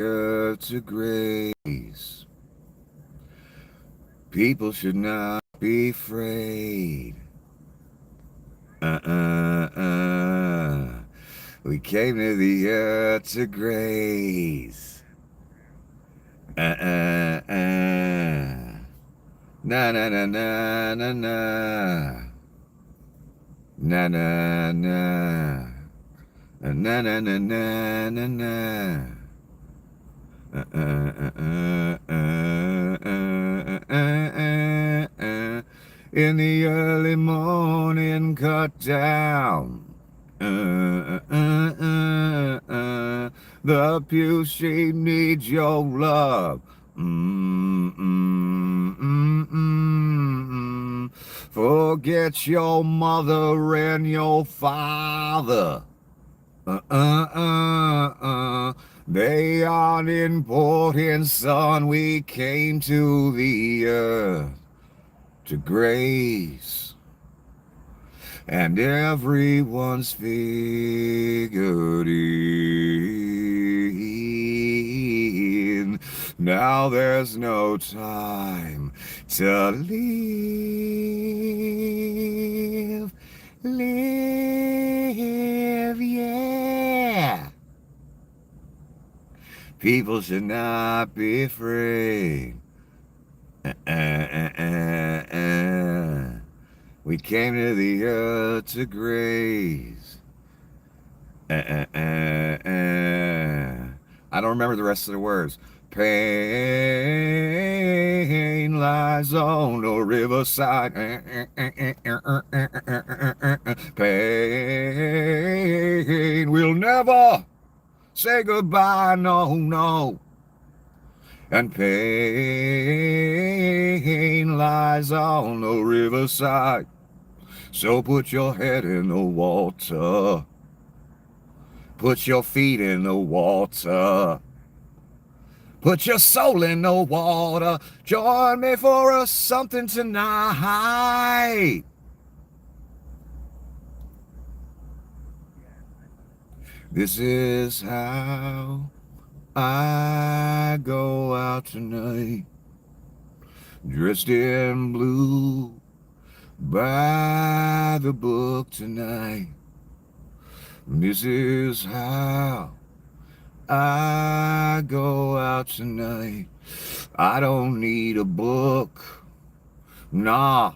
to grace. People should not be afraid. We came to the earth to grace. Na na na na na na. Na na na. Na na na na na na. In the early morning, cut down. The pew she needs your love. Forget your mother and your father. They aren't important, son. We came to the earth to grace. And everyone's figured in. Now there's no time to live. Live, yeah. People should not be afraid. We came to the earth to grace. I don't remember the rest of the words. Pain lies on the riverside. Pain will never say goodbye, no, no. And pain lies on the riverside. So put your head in the water. Put your feet in the water. Put your soul in the water. Join me for something tonight. This is how I go out tonight, dressed in blue, by the book tonight. This is how I go out tonight. I don't need a book, nah.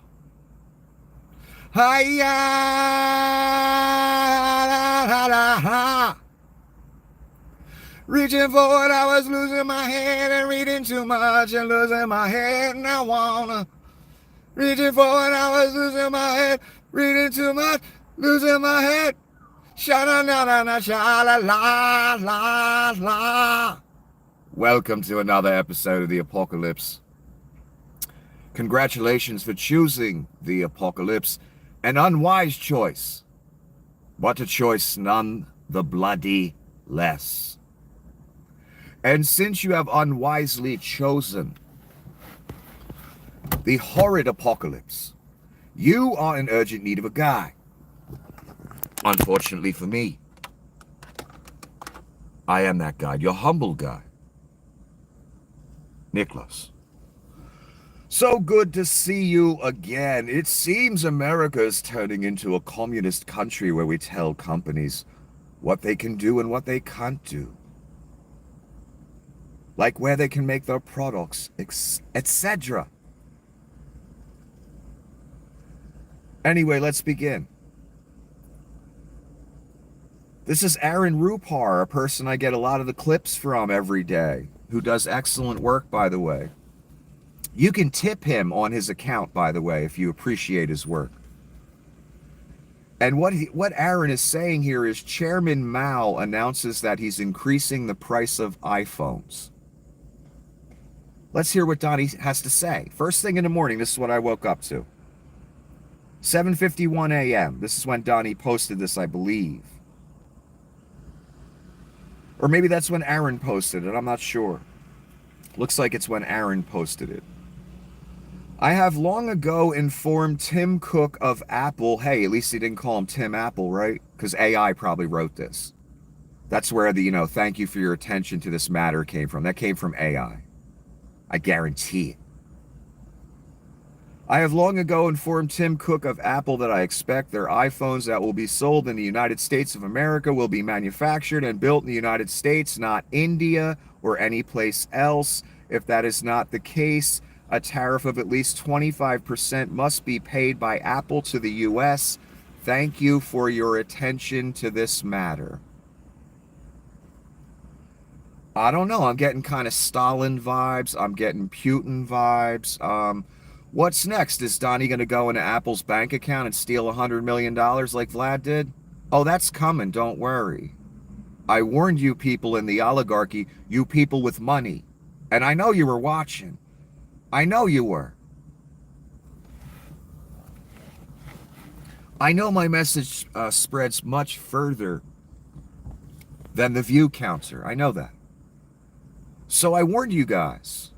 Hi-ya-la-la-la-ha. Reaching forward, I was losing my head and reading too much and losing my head, and I wanna. Reaching forward, I was losing my head, reading too much, losing my head. Sha-na-na-na-na, sha-la-la-la-la. Welcome to another episode of The Apocalypse. Congratulations for choosing The Apocalypse, an unwise choice, but a choice none the bloody less. And since you have unwisely chosen the horrid apocalypse, you are in urgent need of a guide. Unfortunately for me, I am that guide, your humble guide, Nicholas. So good to see you again. It seems America is turning into a communist country where we tell companies what they can do and what they can't do. Like where they can make their products, etc. Anyway, let's begin. This is Aaron Rupar, a person I get a lot of the clips from every day, who does excellent work, by the way. You can tip him on his account, by the way, if you appreciate his work. And what Aaron is saying here is Chairman Mao announces that he's increasing the price of iPhones. Let's hear what Donnie has to say. First thing in the morning, this is what I woke up to. 7:51 a.m. This is when Donnie posted this, I believe. Or maybe that's when Aaron posted it. I'm not sure. Looks like it's when Aaron posted it. I have long ago informed Tim Cook of Apple. Hey, at least he didn't call him Tim Apple, right? Because AI probably wrote this. That's where the, thank you for your attention to this matter came from. That came from AI. I guarantee it. I have long ago informed Tim Cook of Apple that I expect their iPhones that will be sold in the United States of America will be manufactured and built in the United States, not India or any place else. If that is not the case, a tariff of at least 25% must be paid by Apple to the U.S. Thank you for your attention to this matter. I don't know. I'm getting kind of Stalin vibes. I'm getting Putin vibes. What's next? Is Donnie going to go into Apple's bank account and steal $100 million like Vlad did? Oh, that's coming. Don't worry. I warned you people in the oligarchy, you people with money. And I know you were watching. I know you were. I know my message spreads much further than the view counter. I know that. So I warned you guys.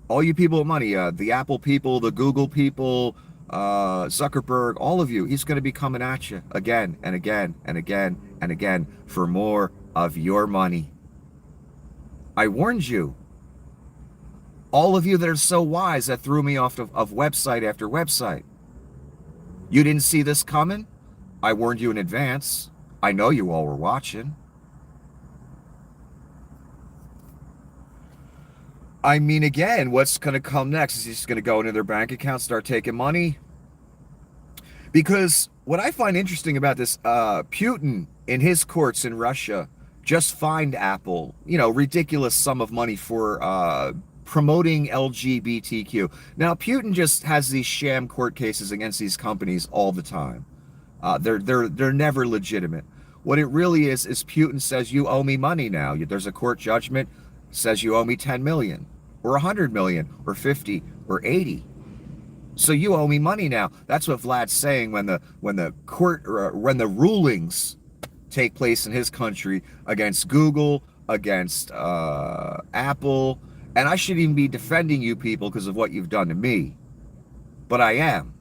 All you people with money, the Apple people, the Google people, Zuckerberg, all of you, he's going to be coming at you again and again and again and again for more of your money. I warned you. All of you that are so wise that threw me off of website after website. You didn't see this coming? I warned you in advance. I know you all were watching. I mean, again, what's going to come next? Is he just going to go into their bank account, start taking money? Because what I find interesting about this, Putin in his courts in Russia just fined Apple, ridiculous sum of money for promoting LGBTQ. Now, Putin just has these sham court cases against these companies all the time. They're never legitimate. What it really is Putin says, you owe me money now. There's a court judgment, says you owe me 10 million. Or 100 million, or 50, or 80. So you owe me money now. That's what Vlad's saying when the court, when the rulings take place in his country against Google, against Apple, and I shouldn't even be defending you people because of what you've done to me, but I am.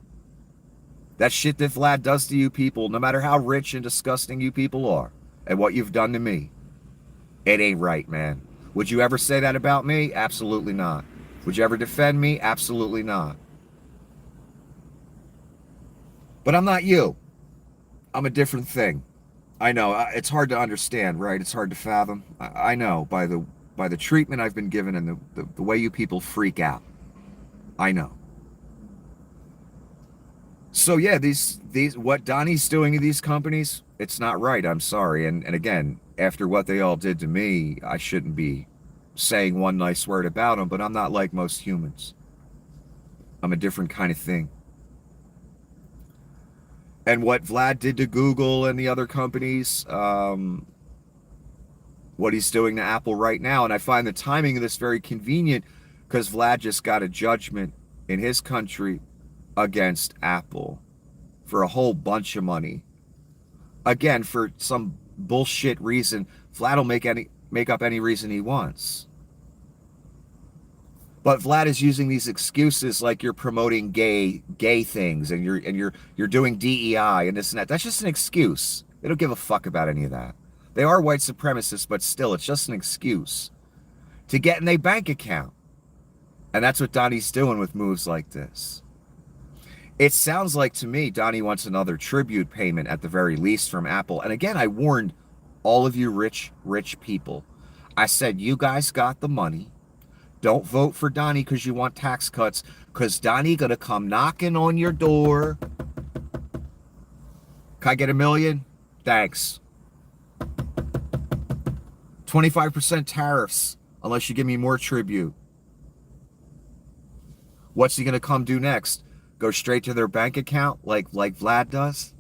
That shit that Vlad does to you people, no matter how rich and disgusting you people are, and what you've done to me, it ain't right, man. Would you ever say that about me? Absolutely not. Would you ever defend me? Absolutely not. But I'm not you. I'm a different thing. I know. It's hard to understand, right? It's hard to fathom. I know by the treatment I've been given and the way you people freak out. I know. So yeah, these what Donnie's doing to these companies, it's not right. I'm sorry. And again, after what they all did to me, I shouldn't be saying one nice word about them, but I'm not like most humans. I'm a different kind of thing. And what Vlad did to Google and the other companies, what he's doing to Apple right now, and I find the timing of this very convenient because Vlad just got a judgment in his country against Apple for a whole bunch of money. Again, for some bullshit reason, Vlad will make up any reason he wants. But Vlad is using these excuses like you're promoting gay things and you're doing DEI and this and that. That's just an excuse. They don't give a fuck about any of that. They are white supremacists, but still, it's just an excuse to get in their bank account. And that's what Donnie's doing with moves like this. It sounds like to me Donnie wants another tribute payment at the very least from Apple. And again, I warned all of you rich people. I said, you guys got the money. Don't vote for Donnie because you want tax cuts, because Donnie gonna come knocking on your door. Can I get $1 million? Thanks. 25% tariffs unless you give me more tribute. What's he gonna come do next? Go straight to their bank account like Vlad does?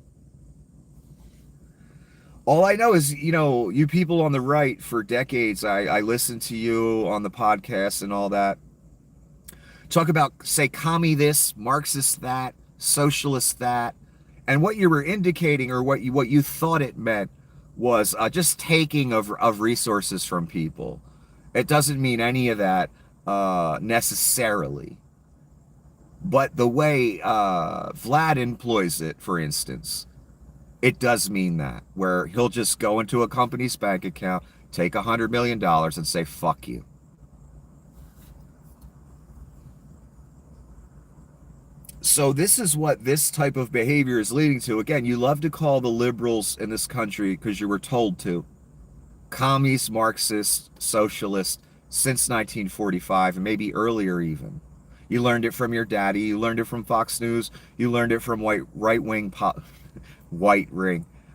All I know is, you people on the right for decades, I listened to you on the podcast and all that. Talk about, say, commie this, Marxist that, socialist that. And what you were indicating, or what you thought it meant, was just taking of resources from people. It doesn't mean any of that necessarily. But the way Vlad employs it, for instance, It does mean that, where he'll just go into a company's bank account, take $100 million and say, fuck you. So this is what this type of behavior is leading to. Again, you love to call the liberals in this country, because you were told to, commies, Marxists, socialists since 1945, and maybe earlier even. You learned it from your daddy. You learned it from Fox News. You learned it from white ring,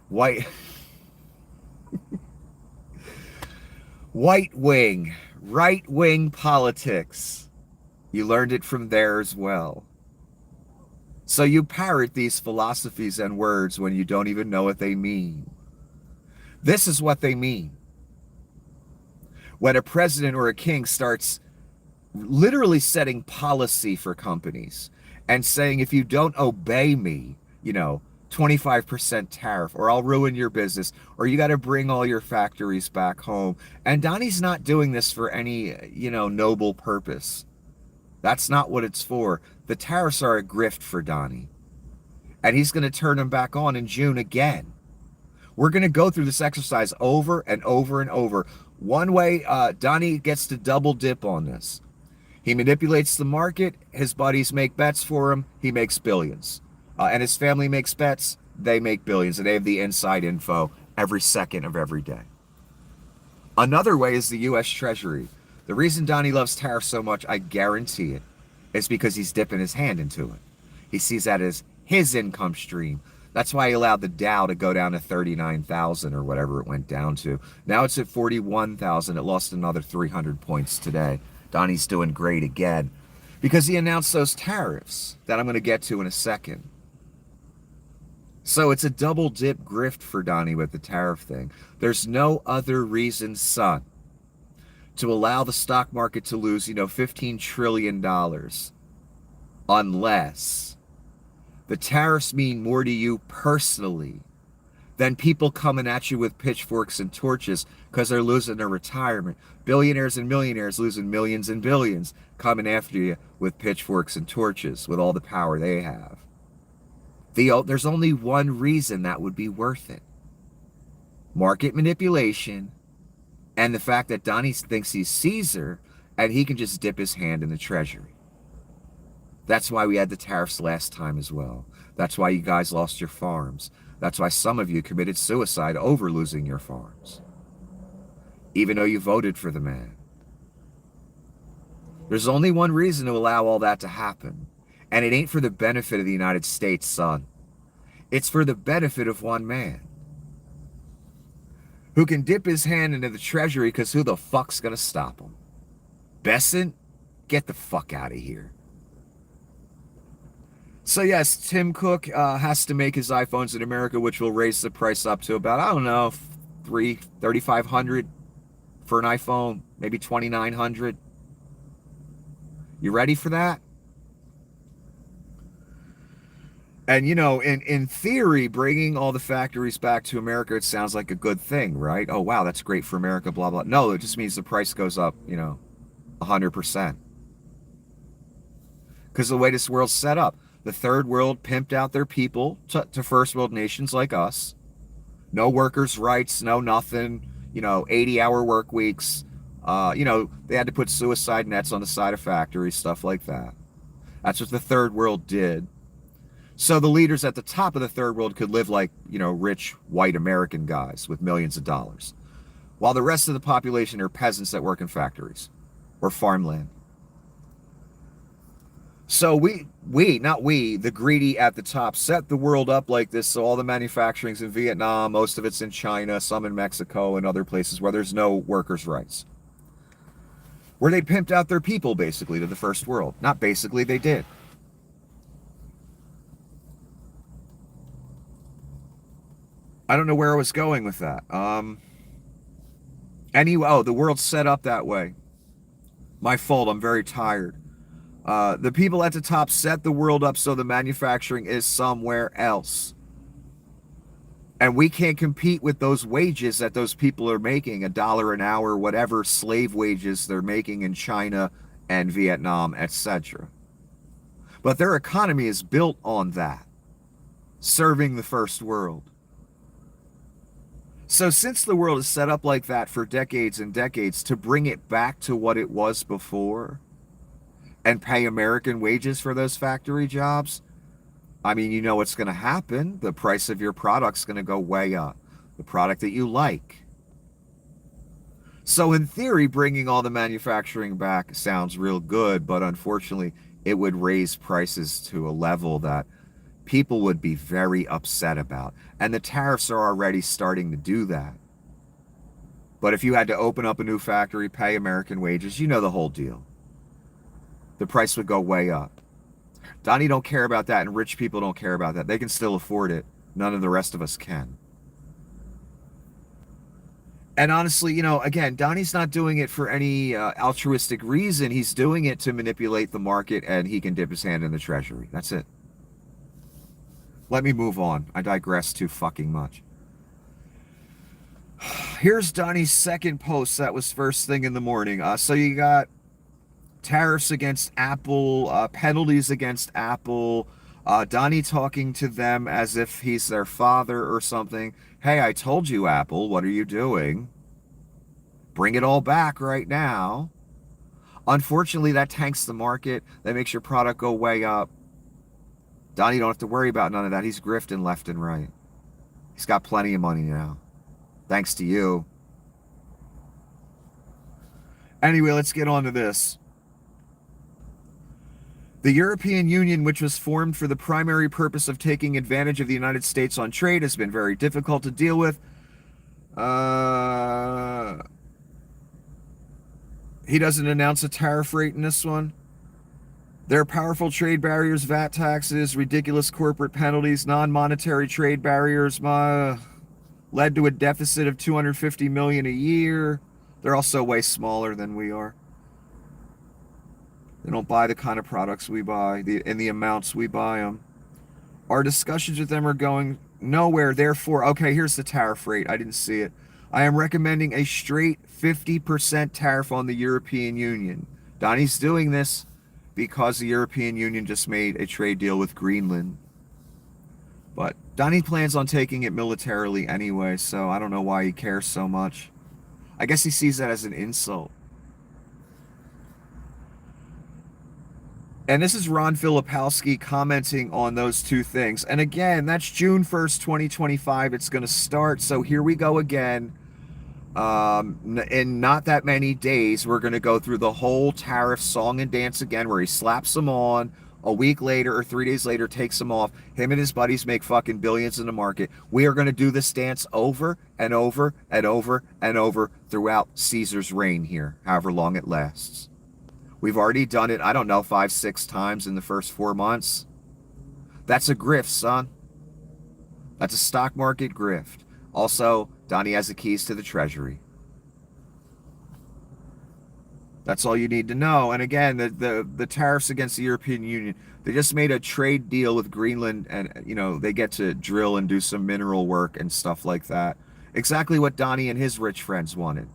white, white wing, right wing politics. You learned it from there as well. So you parrot these philosophies and words when you don't even know what they mean. This is what they mean. When a president or a king starts literally setting policy for companies and saying, if you don't obey me, 25% tariff, or I'll ruin your business, or you got to bring all your factories back home. And Donnie's not doing this for any, noble purpose. That's not what it's for. The tariffs are a grift for Donnie. And he's going to turn them back on in June again. We're going to go through this exercise over and over and over. One way, Donnie gets to double dip on this. He manipulates the market. His buddies make bets for him. He makes billions. And his family makes bets. They make billions. And they have the inside info every second of every day. Another way is the U.S. Treasury. The reason Donnie loves tariffs so much, I guarantee it, is because he's dipping his hand into it. He sees that as his income stream. That's why he allowed the Dow to go down to 39,000 or whatever it went down to. Now it's at 41,000. It lost another 300 points today. Donnie's doing great again because he announced those tariffs that I'm going to get to in a second. So it's a double dip grift for Donnie with the tariff thing. There's no other reason, son, to allow the stock market to lose, $15 trillion unless the tariffs mean more to you personally than people coming at you with pitchforks and torches because they're losing their retirement. Billionaires and millionaires losing millions and billions coming after you with pitchforks and torches with all the power they have. There's only one reason that would be worth it. Market manipulation and the fact that Donnie thinks he's Caesar and he can just dip his hand in the treasury. That's why we had the tariffs last time as well. That's why you guys lost your farms. That's why some of you committed suicide over losing your farms, even though you voted for the man. There's only one reason to allow all that to happen, and it ain't for the benefit of the United States, son. It's for the benefit of one man who can dip his hand into the treasury because who the fuck's gonna stop him? Besant? Get the fuck out of here. So yes, Tim Cook has to make his iPhones in America, which will raise the price up to about, I don't know, $3,500 for an iPhone, maybe $2,900. You ready for that? And, in theory, bringing all the factories back to America, it sounds like a good thing, right? Oh, wow, that's great for America, blah, blah. No, it just means the price goes up, 100%. Because the way this world's set up, the third world pimped out their people to first world nations like us. No workers' rights, no nothing, 80-hour work weeks. They had to put suicide nets on the side of factories, stuff like that. That's what the third world did. So the leaders at the top of the third world could live like, rich white American guys with millions of dollars, while the rest of the population are peasants that work in factories or farmland. So the greedy at the top, set the world up like this. So all the manufacturing's in Vietnam, most of it's in China, some in Mexico and other places where there's no workers' rights. Where they pimped out their people, basically, to the first world. Not basically, they did. I don't know where I was going with that. Anyway, the world's set up that way. My fault, I'm very tired. The people at the top set the world up so the manufacturing is somewhere else. And we can't compete with those wages that those people are making, $1 an hour, whatever slave wages they're making in China and Vietnam, etc. But their economy is built on that, serving the first world. So since the world is set up like that for decades and decades, to bring it back to what it was before and pay American wages for those factory jobs, I mean, you know what's going to happen. The price of your product's going to go way up. The product that you like. So in theory, bringing all the manufacturing back sounds real good, but unfortunately, it would raise prices to a level that people would be very upset about. And the tariffs are already starting to do that. But if you had to open up a new factory, pay American wages, you know the whole deal. The price would go way up. Donnie don't care about that, and rich people don't care about that. They can still afford it. None of the rest of us can. And honestly, you know, again, Donnie's not doing it for any altruistic reason. He's doing it to manipulate the market, and he can dip his hand in the treasury. That's it. Let me move on. I digress too fucking much. Here's Donnie's second post. That was first thing in the morning. So you got tariffs against Apple, penalties against Apple, Donnie talking to them as if he's their father or something. Hey, I told you, Apple, what are you doing? Bring it all back right now. Unfortunately, that tanks the market. That makes your product go way up. Donnie don't have to worry about none of that. He's grifting left and right. He's got plenty of money now. Thanks to you. Anyway, let's get on to this. The European Union, which was formed for the primary purpose of taking advantage of the United States on trade, has been very difficult to deal with. He doesn't announce a tariff rate in this one. There are powerful trade barriers, VAT taxes, ridiculous corporate penalties, non-monetary trade barriers led to a deficit of $250 million a year. They're also way smaller than we are. They don't buy the kind of products we buy, in the amounts we buy them. Our discussions with them are going nowhere. Therefore, okay, here's the tariff rate. I didn't see it. I am recommending a straight 50% tariff on the European Union. Donnie's doing this because the European Union just made a trade deal with Greenland. But Donnie plans on taking it militarily anyway, so I don't know why he cares so much. I guess he sees that as an insult. And this is Ron Filipowski commenting on those two things. And again, that's June 1st, 2025. It's going to start. So here we go again. In not that many days, we're going to go through the whole tariff song and dance again, where he slaps them on. A week later or 3 days later, takes them off. Him and his buddies make fucking billions in the market. We are going to do this dance over and over and over and over throughout Caesar's reign here, however long it lasts. We've already done it, I don't know, 5, 6 times in the first 4 months. That's a grift, son. That's a stock market grift. Also, Donnie has the keys to the treasury. That's all you need to know. And again, the tariffs against the European Union, they just made a trade deal with Greenland, and you know, they get to drill and do some mineral work and stuff like that. Exactly what Donnie and his rich friends wanted.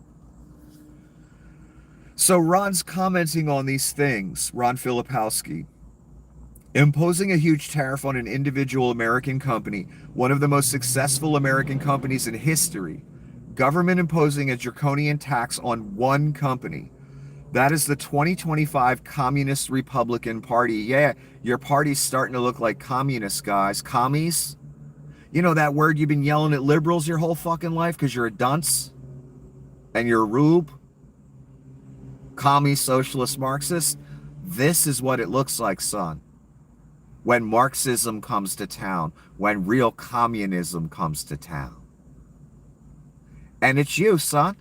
So Ron's commenting on these things, Ron Filipowski. Imposing a huge tariff on an individual American company, one of the most successful American companies in history. Government imposing a draconian tax on one company. That is the 2025 Communist Republican Party. Yeah, your party's starting to look like communists, guys. Commies? You know that word you've been yelling at liberals your whole fucking life because you're a dunce? And you're a rube? Commie, socialist, Marxist? This is what it looks like, son. When Marxism comes to town. When real communism comes to town. And it's you, son.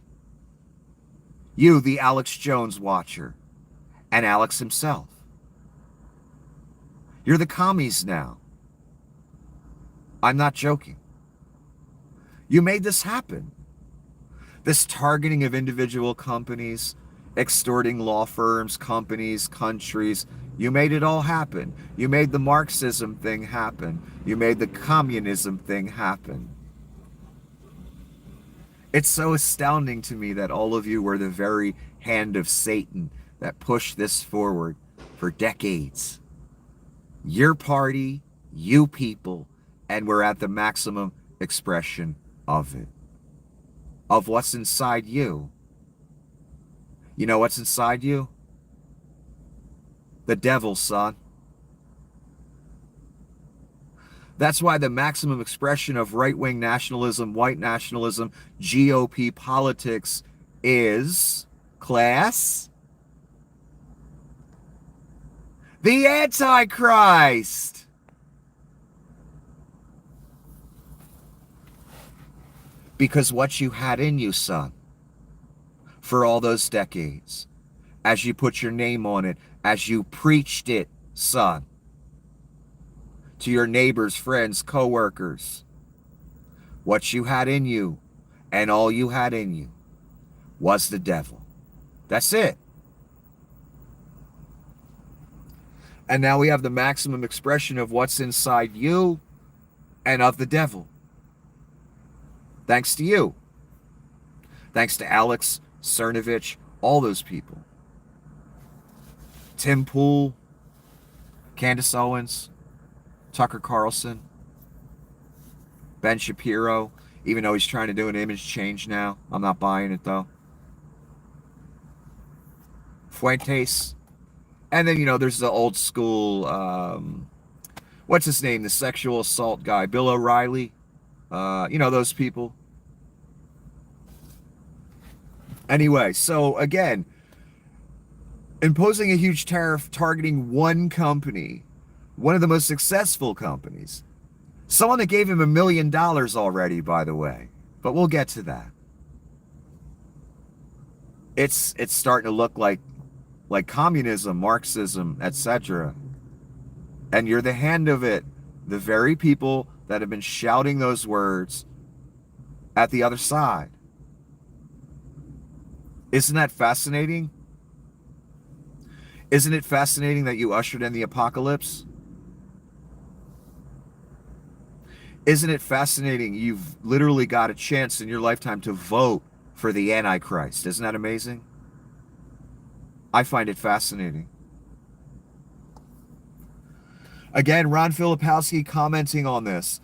You, the Alex Jones watcher. And Alex himself. You're the commies now. I'm not joking. You made this happen. This targeting of individual companies, extorting law firms, companies, countries. You made it all happen. You made the Marxism thing happen. You made the communism thing happen. It's so astounding to me that all of you were the very hand of Satan that pushed this forward for decades. Your party, you people, and we're at the maximum expression of it. of what's inside you. You know what's inside you? The devil, son. That's why the maximum expression of right-wing nationalism, white nationalism, GOP politics is, class, the Antichrist. Because what you had in you, son, for all those decades, as you put your name on it, as you preached it, son, to your neighbors, friends, co-workers, what you had in you and all you had in you was the devil. That's it. And now we have the maximum expression of what's inside you and of the devil. Thanks to you. Thanks to Alex, Cernovich, all those people. Tim Pool, Candace Owens, Tucker Carlson, Ben Shapiro, even though he's trying to do an image change now. I'm not buying it, though. Fuentes. And then, you know, there's the old school, what's his name? The sexual assault guy, Bill O'Reilly. You know, those people. Anyway, so again, imposing a huge tariff targeting one company, one of the most successful companies. Someone that gave him $1 million already, by the way. But we'll get to that. It's starting to look like communism, Marxism, etc. And you're the hand of it. The very people that have been shouting those words at the other side. Isn't that fascinating? Isn't it fascinating that you ushered in the apocalypse? Isn't it fascinating you've literally got a chance in your lifetime to vote for the Antichrist? Isn't that amazing? I find it fascinating. Again, Ron Filipowski commenting on this.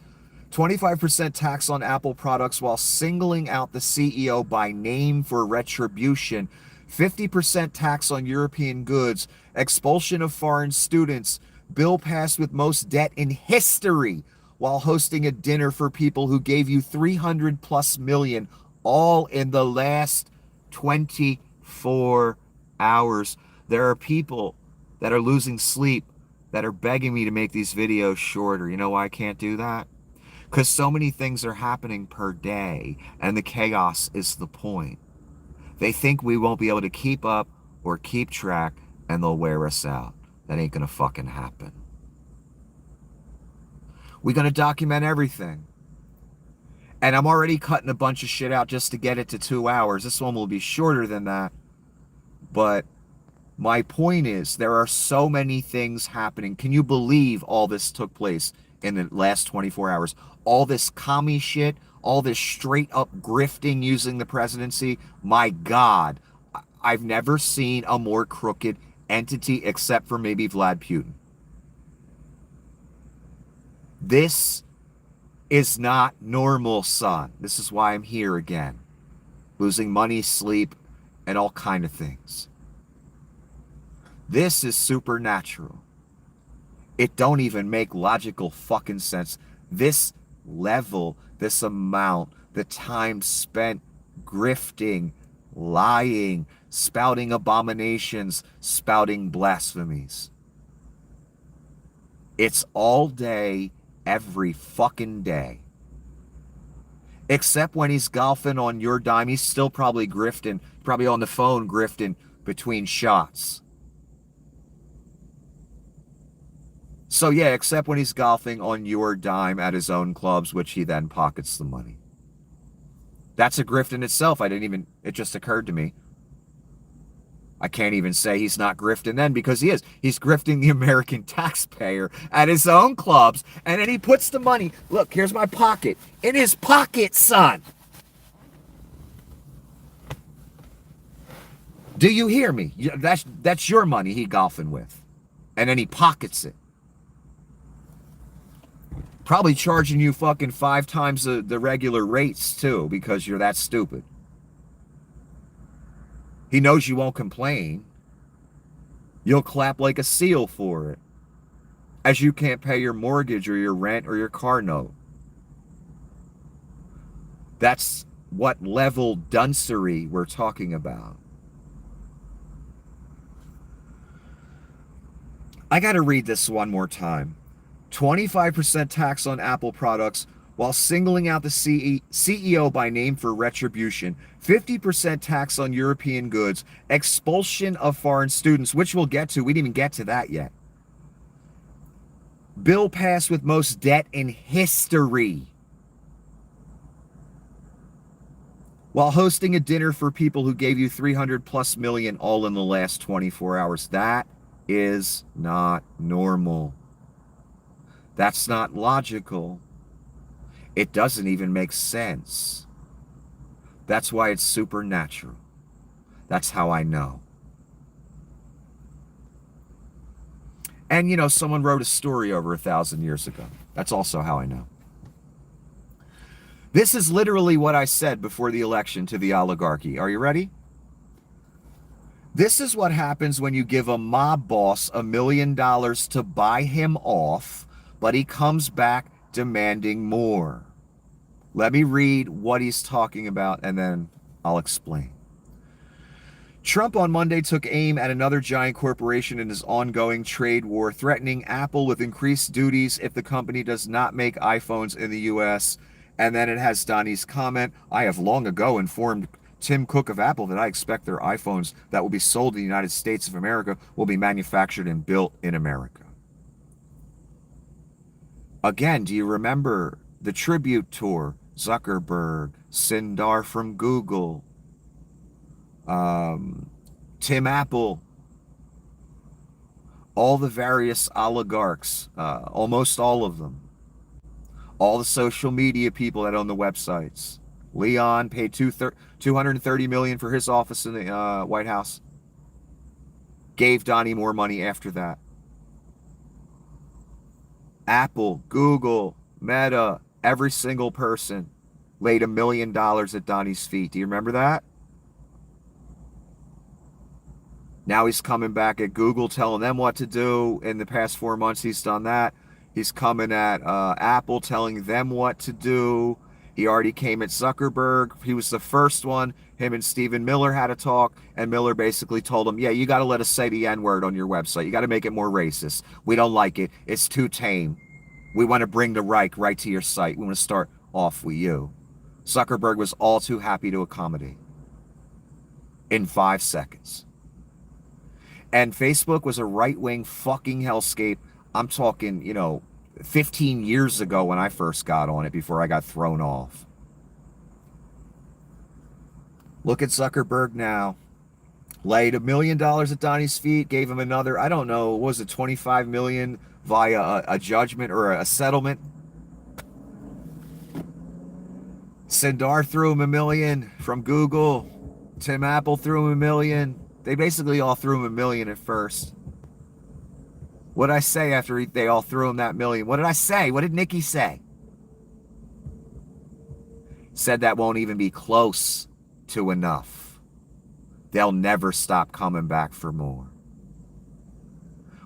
25% tax on Apple products while singling out the CEO by name for retribution. 50% tax on European goods. Expulsion of foreign students. Bill passed with most debt in history while hosting a dinner for people who gave you 300 plus million, all in the last 24 hours. There are people that are losing sleep that are begging me to make these videos shorter. You know why I can't do that? Because so many things are happening per day, and the chaos is the point. They think we won't be able to keep up or keep track, and they'll wear us out. That ain't gonna fucking happen. We're gonna document everything. And I'm already cutting a bunch of shit out just to get it to 2 hours. This one will be shorter than that. But my point is, there are so many things happening. Can you believe all this took place in the last 24 hours? All this commie shit, all this straight up grifting using the presidency. My God, I've never seen a more crooked entity except for maybe Vlad Putin. This is not normal, son. This is why I'm here again. Losing money, sleep, and all kind of things. This is supernatural. It don't even make logical fucking sense. This level, this amount, the time spent grifting, lying, spouting abominations, spouting blasphemies. It's all day, every fucking day. Except when he's golfing on your dime, he's still probably grifting, probably on the phone grifting between shots. So yeah, except when he's golfing on your dime at his own clubs, which he then pockets the money. That's a grift in itself. It just occurred to me. I can't even say he's not grifting then, because he is. He's grifting the American taxpayer at his own clubs, and then he puts the money, look, here's my pocket, in his pocket, son. Do you hear me? That's your money he golfing with. And then he pockets it. Probably charging you fucking 5 times the regular rates too, because you're that stupid. He knows you won't complain. You'll clap like a seal for it, as you can't pay your mortgage or your rent or your car note. That's what level duncery we're talking about. I got to read this one more time. 25% tax on Apple products while singling out the CEO by name for retribution. 50% tax on European goods. Expulsion of foreign students, which we'll get to. We didn't even get to that yet. Bill passed with most debt in history. While hosting a dinner for people who gave you 300 plus million all in the last 24 hours. That is not normal. That's not logical. It doesn't even make sense. That's why it's supernatural. That's how I know. And, you know, someone wrote a story over 1,000 years ago. That's also how I know. This is literally what I said before the election to the oligarchy. Are you ready? This is what happens when you give a mob boss $1 million to buy him off, but he comes back demanding more. Let me read what he's talking about, and then I'll explain. Trump on Monday took aim at another giant corporation in his ongoing trade war, threatening Apple with increased duties if the company does not make iPhones in the U.S., and then it has Donnie's comment, I have long ago informed Tim Cook of Apple that I expect their iPhones that will be sold in the United States of America will be manufactured and built in America. Again, do you remember the tribute tour? Zuckerberg, Sundar from Google, Tim Apple, all the various oligarchs, almost all of them. All the social media people that own the websites. Leon paid $230 million for his office in the White House. Gave Donnie more money after that. Apple, Google, Meta, every single person laid $1 million at Donnie's feet. Do you remember that? Now he's coming back at Google, telling them what to do. In the past 4 months, he's done that. He's coming at Apple, telling them what to do. He already came at Zuckerberg. He was the first one. Him and Stephen Miller had a talk, and Miller basically told him, yeah, you got to let us say the N-word on your website. You got to make it more racist. We don't like it. It's too tame. We want to bring the Reich right to your site. We want to start off with you. Zuckerberg was all too happy to accommodate in 5 seconds. And Facebook was a right-wing fucking hellscape. I'm talking, 15 years ago when I first got on it before I got thrown off. Look at Zuckerberg now. Laid $1 million at Donnie's feet, gave him another, I don't know, what was it, $25 million via a judgment or a settlement. Sundar threw him $1 million from Google. Tim Apple threw him $1 million. They basically all threw him $1 million at first. What did I say after they all threw him that $1 million? What did I say? What did Nikki say? Said that won't even be close to enough. They'll never stop coming back for more.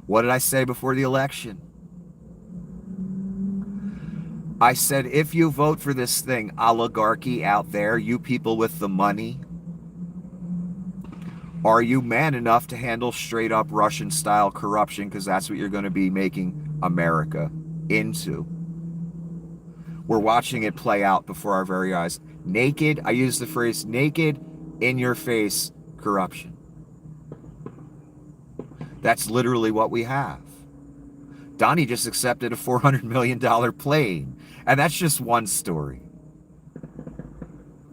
What did I say before the election? I said, if you vote for this thing, oligarchy out there, you people with the money, are you man enough to handle straight up Russian style corruption? Because that's what you're going to be making America into. We're watching it play out before our very eyes. Naked, I use the phrase naked, in your face corruption. That's literally what we have. Donnie just accepted a $400 million plane. And that's just one story.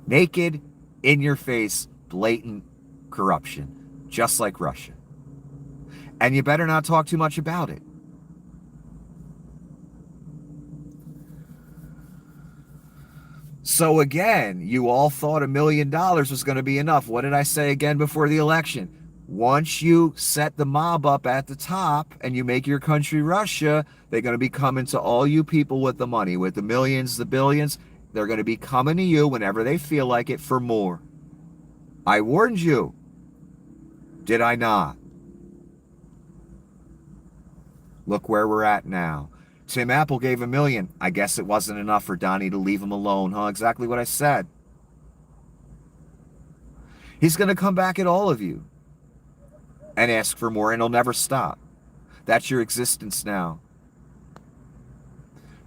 Naked, in your face, blatant corruption, just like Russia. And you better not talk too much about it. So again, you all thought $1 million was going to be enough. What did I say again before the election? Once you set the mob up at the top and you make your country Russia, they're going to be coming to all you people with the money, with the millions, the billions. They're going to be coming to you whenever they feel like it for more. I warned you. Did I not? Look where we're at now. Tim Apple gave $1 million. I guess it wasn't enough for Donnie to leave him alone, huh? Exactly what I said. He's going to come back at all of you and ask for more, and he'll never stop. That's your existence now.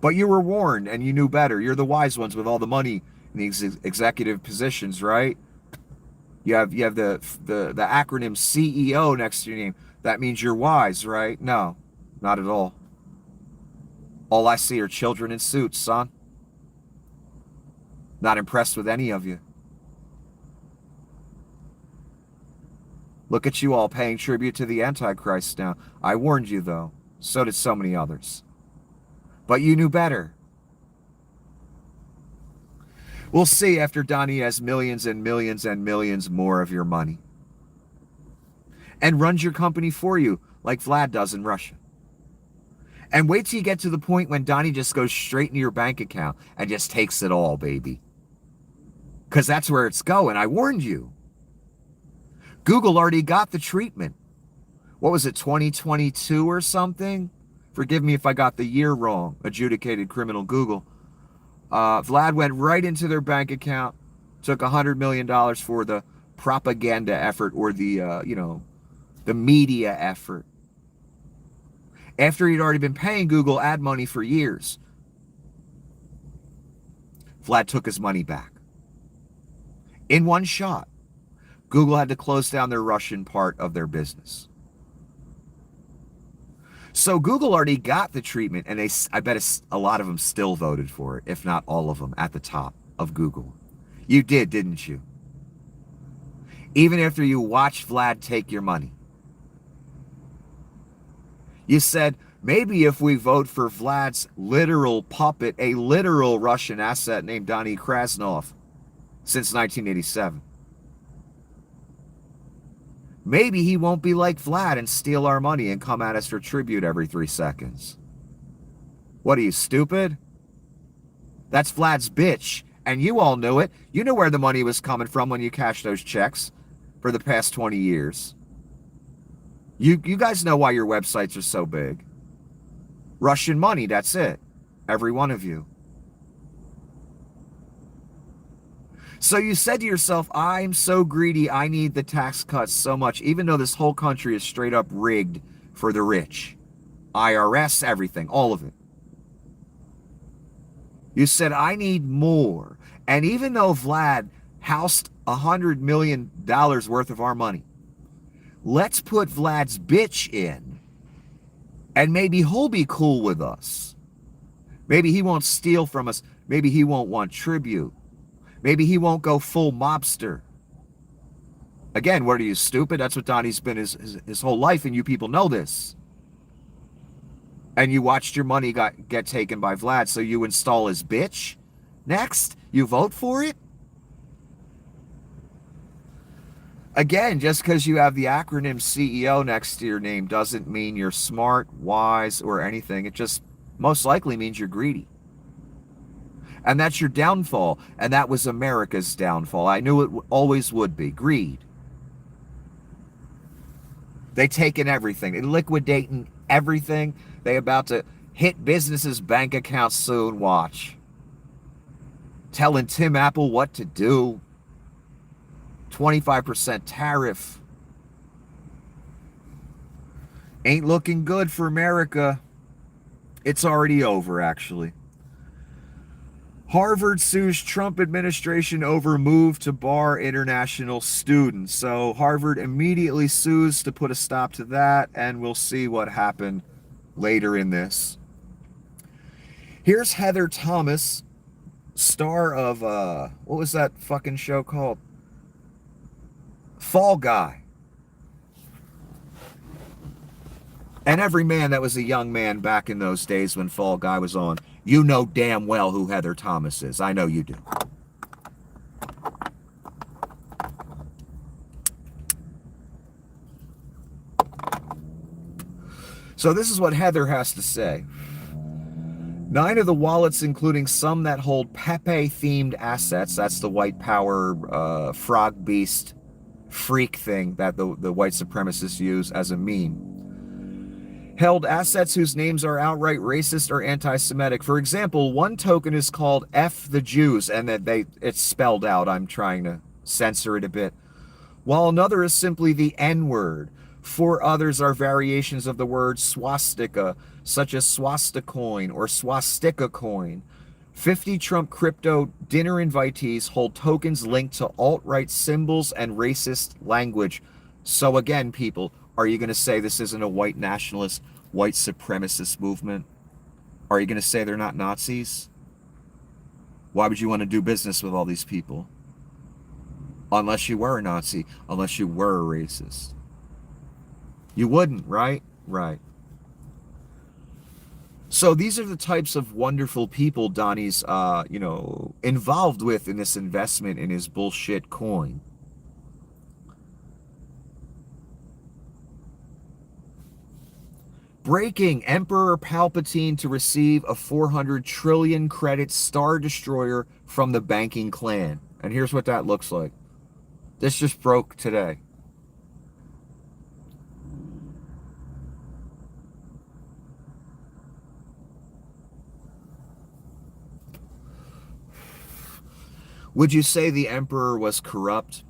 But you were warned, and you knew better. You're the wise ones with all the money in the executive positions, right? You have the acronym CEO next to your name. That means you're wise, right? No, not at all. All I see are children in suits, son. Not impressed with any of you. Look at you all paying tribute to the Antichrist now. I warned you, though. So did so many others. But you knew better. We'll see after Donnie has millions and millions and millions more of your money. And runs your company for you, like Vlad does in Russia. And wait till you get to the point when Donnie just goes straight into your bank account and just takes it all, baby. Because that's where it's going. I warned you. Google already got the treatment. What was it, 2022 or something? Forgive me if I got the year wrong. Adjudicated criminal Google. Vlad went right into their bank account, took $100 million for the propaganda effort, or the, the media effort. After he'd already been paying Google ad money for years. Vlad took his money back. In one shot. Google had to close down their Russian part of their business. So Google already got the treatment, and I bet a lot of them still voted for it, if not all of them, at the top of Google. You did, didn't you? Even after you watched Vlad take your money. You said, maybe if we vote for Vlad's literal puppet, a literal Russian asset named Donnie Krasnov, since 1987. Maybe he won't be like Vlad and steal our money and come at us for tribute every 3 seconds. What are you, stupid? That's Vlad's bitch, and you all knew it. You knew where the money was coming from when you cashed those checks for the past 20 years. You guys know why your websites are so big. Russian money, that's it. Every one of you. So you said to yourself, I'm so greedy, I need the tax cuts so much, even though this whole country is straight up rigged for the rich. IRS, everything, all of it. You said, I need more. And even though Vlad housed $100 million worth of our money, let's put Vlad's bitch in. And maybe he'll be cool with us. Maybe he won't steal from us. Maybe he won't want tribute. Maybe he won't go full mobster. Again, what are you, stupid? That's what Donnie's been his whole life, and you people know this. And you watched your money get taken by Vlad, so you install his bitch? Next, you vote for it? Again, just because you have the acronym CEO next to your name doesn't mean you're smart, wise, or anything. It just most likely means you're greedy. And that's your downfall. And that was America's downfall. I knew it always would be. Greed. They taking everything. They liquidating everything. They about to hit businesses' bank accounts soon. Watch. Telling Tim Apple what to do. 25% tariff. Ain't looking good for America. It's already over, actually. Harvard sues Trump administration over move to bar international students. So Harvard immediately sues to put a stop to that, and we'll see what happened later in this. Here's Heather Thomas, star of, what was that fucking show called? Fall Guy. And every man that was a young man back in those days when Fall Guy was on, you know damn well who Heather Thomas is. I know you do. So this is what Heather has to say. 9 of the wallets, including some that hold Pepe-themed assets, that's the white power frog beast freak thing that the white supremacists use as a meme. Held assets whose names are outright racist or anti-Semitic. For example, one token is called F the Jews, and that it's spelled out. I'm trying to censor it a bit. While another is simply the N-word. 4 others are variations of the word swastika, such as swasticoin or swastika coin. 50 Trump crypto dinner invitees hold tokens linked to alt-right symbols and racist language. So again, people, are you going to say this isn't a white nationalist, white supremacist movement? Are you going to say they're not Nazis? Why would you want to do business with all these people? Unless you were a Nazi, unless you were a racist. You wouldn't, right? Right. So these are the types of wonderful people Donnie's, involved with in this investment in his bullshit coin. Breaking: Emperor Palpatine to receive a 400 trillion credit Star Destroyer from the banking clan. And here's what that looks like. This just broke today. Would you say the Emperor was corrupt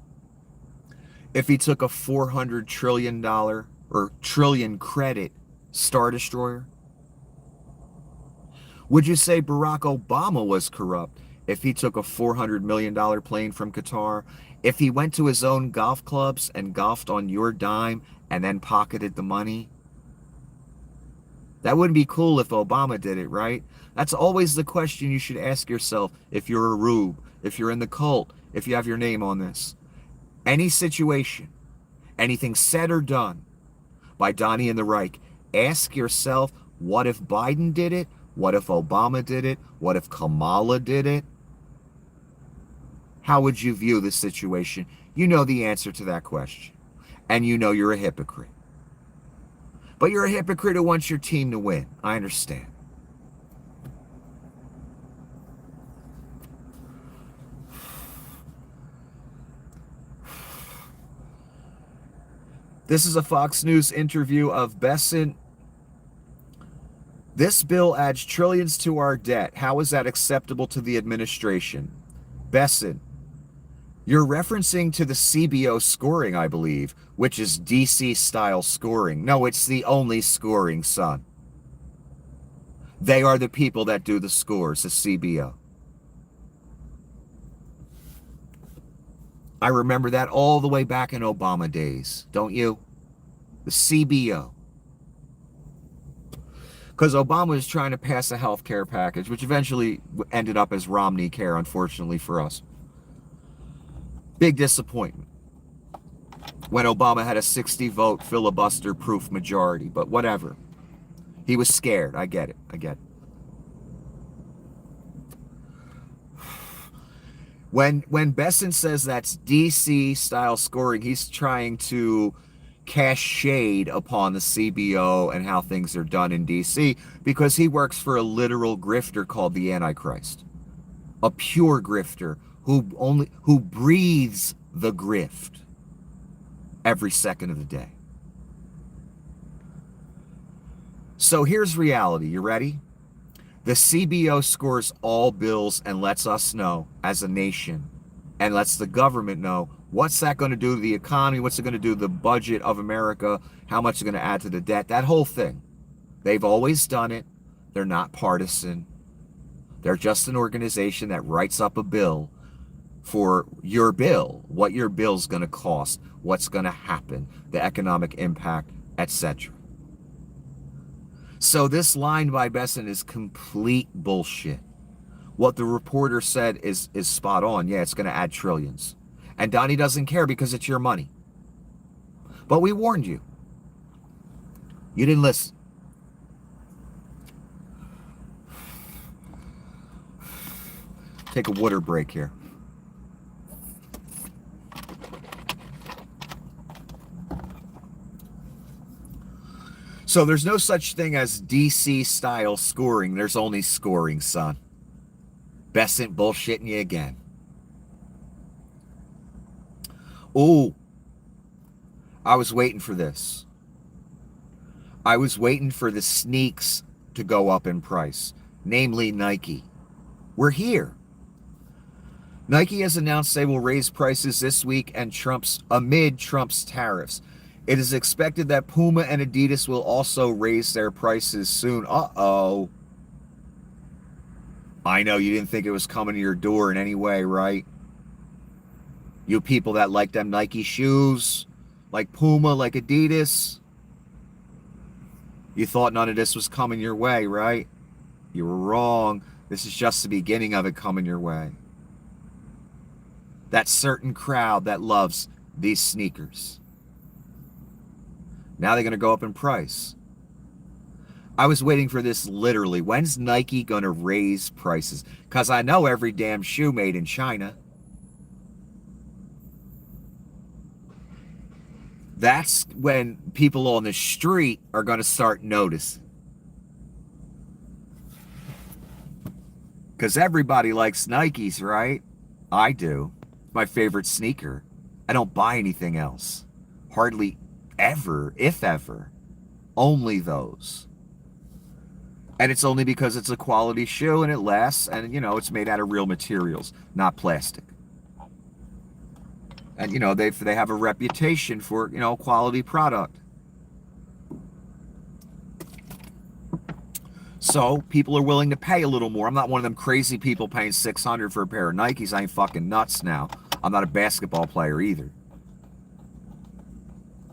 if he took a $400 trillion or trillion credit Star Destroyer? Would you say Barack Obama was corrupt if he took a $400 million plane from Qatar? If he went to his own golf clubs and golfed on your dime and then pocketed the money? That wouldn't be cool if Obama did it, right? That's always the question you should ask yourself if you're a rube, if you're in the cult, if you have your name on this. Any situation, anything said or done by Donnie and the Reich, ask yourself, what if Biden did it? What if Obama did it? What if Kamala did it? How would you view the situation? You know the answer to that question. And you know you're a hypocrite. But you're a hypocrite who wants your team to win. I understand. This is a Fox News interview of Besant. This bill adds trillions to our debt. How is that acceptable to the administration? Besant, you're referencing to the CBO scoring, I believe, which is DC-style scoring. No, it's the only scoring, son. They are the people that do the scores, the CBO. I remember that all the way back in Obama days, don't you? The CBO. Because Obama was trying to pass a health care package, which eventually ended up as Romney Care, unfortunately for us. Big disappointment when Obama had a 60-vote filibuster-proof majority, but whatever. He was scared. I get it. When Besant says that's DC-style scoring, he's trying to cast shade upon the CBO and how things are done in DC because he works for a literal grifter called the Antichrist. A pure grifter who breathes the grift every second of the day. So here's reality. You ready? The CBO scores all bills and lets us know as a nation and lets the government know what's that going to do to the economy, what's it going to do to the budget of America, how much it's going to add to the debt, that whole thing. They've always done it. They're not partisan. They're just an organization that writes up a bill for your bill, what your bill's going to cost, what's going to happen, the economic impact, etc. So this line by Besant is complete bullshit. What the reporter said is spot on. Yeah, it's going to add trillions. And Donnie doesn't care because it's your money. But we warned you. You didn't listen. Take a water break here. So there's no such thing as DC-style scoring. There's only scoring, son. Besant bullshitting you again. Oh, I was waiting for this. I was waiting for the sneaks to go up in price, namely Nike. We're here. Nike has announced they will raise prices this week amid Trump's tariffs. It is expected that Puma and Adidas will also raise their prices soon. Uh-oh. I know you didn't think it was coming to your door in any way, right? You people that like them Nike shoes, like Puma, like Adidas. You thought none of this was coming your way, right? You were wrong. This is just the beginning of it coming your way. That certain crowd that loves these sneakers. Now they're going to go up in price. I was waiting for this literally. When's Nike going to raise prices? Because I know every damn shoe made in China. That's when people on the street are going to start noticing. Because everybody likes Nikes, right? I do. It's my favorite sneaker. I don't buy anything else. Hardly ever, if ever. Only those. And it's only because it's a quality shoe and it lasts, and, you know, it's made out of real materials, not plastic. And, you know, they have a reputation for, you know, quality product. So people are willing to pay a little more. I'm not one of them crazy people paying $600 for a pair of Nikes. I ain't fucking nuts now. I'm not a basketball player either.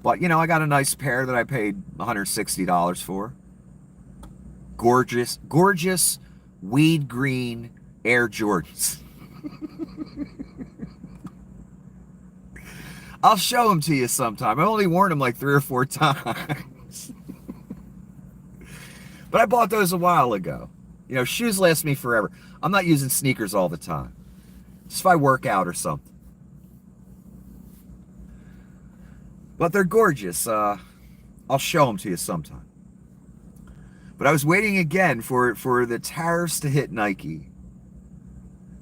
But, you know, I got a nice pair that I paid $160 for. Gorgeous, gorgeous weed green Air Jordans. I'll show them to you sometime. I've only worn them like 3 or 4 times. But I bought those a while ago. You know, shoes last me forever. I'm not using sneakers all the time. Just if I work out or something. But they're gorgeous. I'll show them to you sometime. But I was waiting again for the tariffs to hit Nike.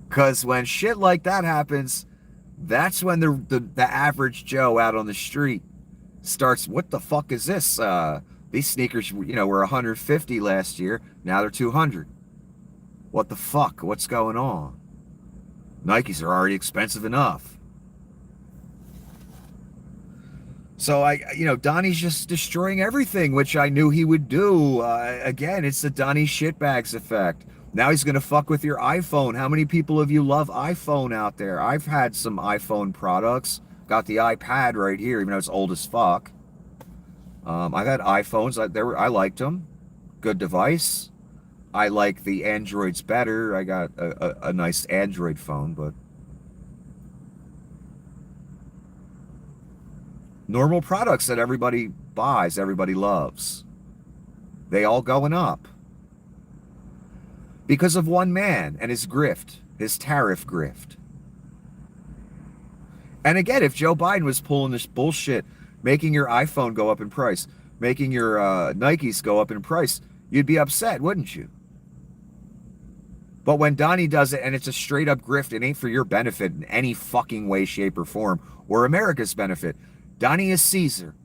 Because when shit like that happens, that's when the average Joe out on the street starts, what the fuck is this? These sneakers, you know, were $150 last year. Now they're $200. What the fuck? What's going on? Nikes are already expensive enough. So you know, Donnie's just destroying everything, which I knew he would do. Again, it's the Donnie shitbags effect. Now he's going to fuck with your iPhone. How many people of you love iPhone out there? I've had some iPhone products. Got the iPad right here, even though it's old as fuck. I've had iPhones. I liked them. Good device. I like the Androids better. I got a nice Android phone, but normal products that everybody buys, everybody loves. They all going up. Because of one man and his grift, his tariff grift. And again, if Joe Biden was pulling this bullshit, making your iPhone go up in price, making your Nikes go up in price, you'd be upset, wouldn't you? But when Donnie does it and it's a straight up grift, it ain't for your benefit in any fucking way, shape, or form, or America's benefit. Donnie is Caesar.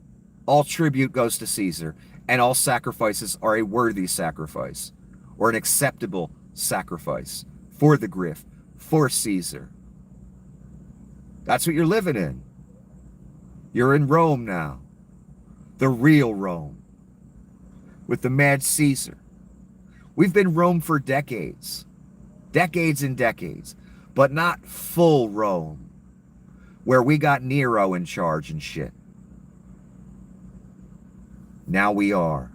All tribute goes to Caesar, and all sacrifices are a worthy sacrifice, or an acceptable sacrifice for the grift, for Caesar. That's what you're living in. You're in Rome now. The real Rome. With the mad Caesar. We've been Rome for decades. Decades and decades. But not full Rome. Where we got Nero in charge and shit. Now we are.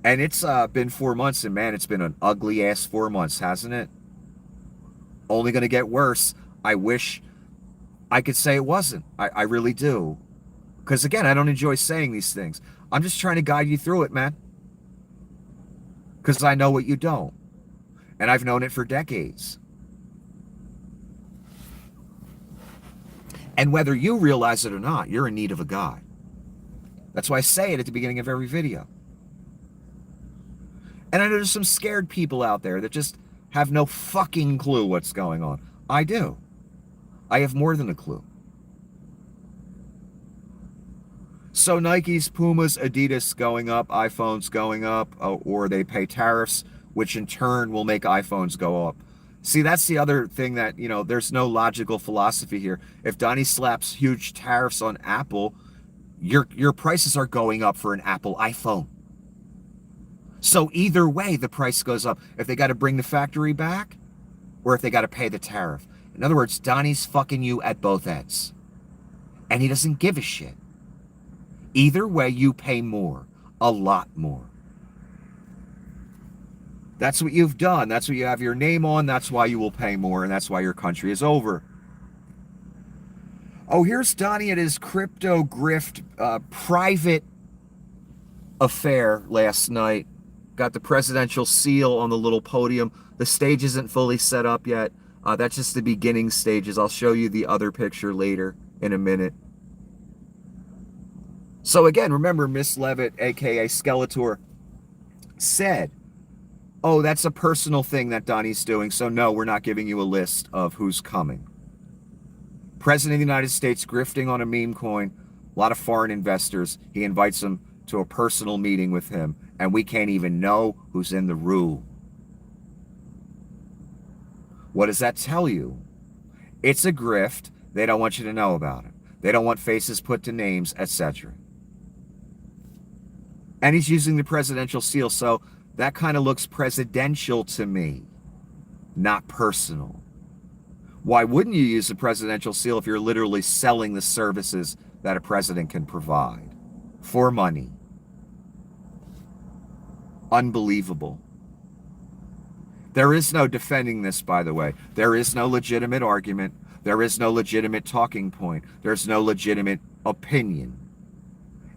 And it's been 4 months, and man, it's been an ugly ass 4 months, hasn't it? Only gonna get worse. I wish I could say it wasn't. I really do. Because again, I don't enjoy saying these things. I'm just trying to guide you through it, man. Because I know what you don't. And I've known it for decades. And whether you realize it or not, you're in need of a guide. That's why I say it at the beginning of every video. And I know there's some scared people out there that just have no fucking clue what's going on. I do. I have more than a clue. So Nikes, Pumas, Adidas going up, iPhones going up, or they pay tariffs, which in turn will make iPhones go up. See, that's the other thing that, there's no logical philosophy here. If Donnie slaps huge tariffs on Apple, your prices are going up for an Apple iPhone. So either way, the price goes up. If they got to bring the factory back, or if they got to pay the tariff. In other words, Donnie's fucking you at both ends. And he doesn't give a shit. Either way, you pay more. A lot more. That's what you've done. That's what you have your name on. That's why you will pay more. And that's why your country is over. Oh, here's Donnie at his crypto grift private affair last night. Got the presidential seal on the little podium. The stage isn't fully set up yet. That's just the beginning stages. I'll show you the other picture later in a minute. So again, remember Miss Levitt, aka Skeletor, said, oh, that's a personal thing that Donnie's doing, so no, we're not giving you a list of who's coming. President of the United States grifting on a meme coin, a lot of foreign investors. He invites them to a personal meeting with him, and we can't even know who's in the room. What does that tell you? It's a grift. They don't want you to know about it. They don't want faces put to names, etc. And he's using the presidential seal, so that kind of looks presidential to me, not personal. Why wouldn't you use the presidential seal if you're literally selling the services that a president can provide for money? Unbelievable. There is no defending this, by the way. There is no legitimate argument. There is no legitimate talking point. There's no legitimate opinion.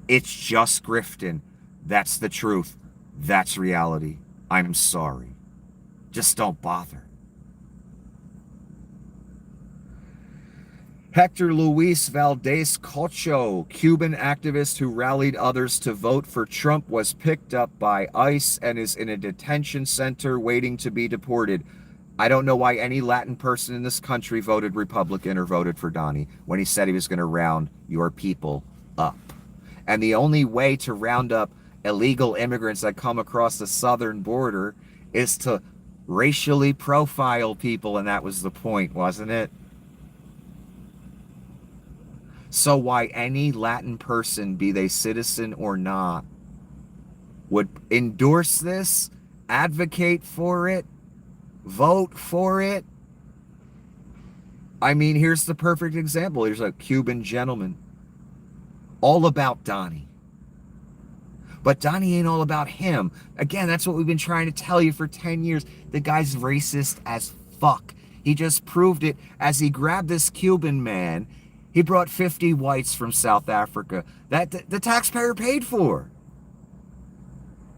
It's just grifting. That's the truth. That's reality. I'm sorry. Just don't bother. Hector Luis Valdez Cocho, Cuban activist who rallied others to vote for Trump, was picked up by ICE and is in a detention center waiting to be deported. I don't know why any Latin person in this country voted Republican or voted for Donnie when he said he was going to round your people up. And the only way to round up illegal immigrants that come across the southern border is to racially profile people, and that was the point, wasn't it? So why any Latin person, be they citizen or not, would endorse this, advocate for it, vote for it? I mean, here's the perfect example. Here's a Cuban gentleman, all about Donnie. But Donnie ain't all about him. Again, that's what we've been trying to tell you for 10 years. The guy's racist as fuck. He just proved it as he grabbed this Cuban man. He brought 50 whites from South Africa that the taxpayer paid for.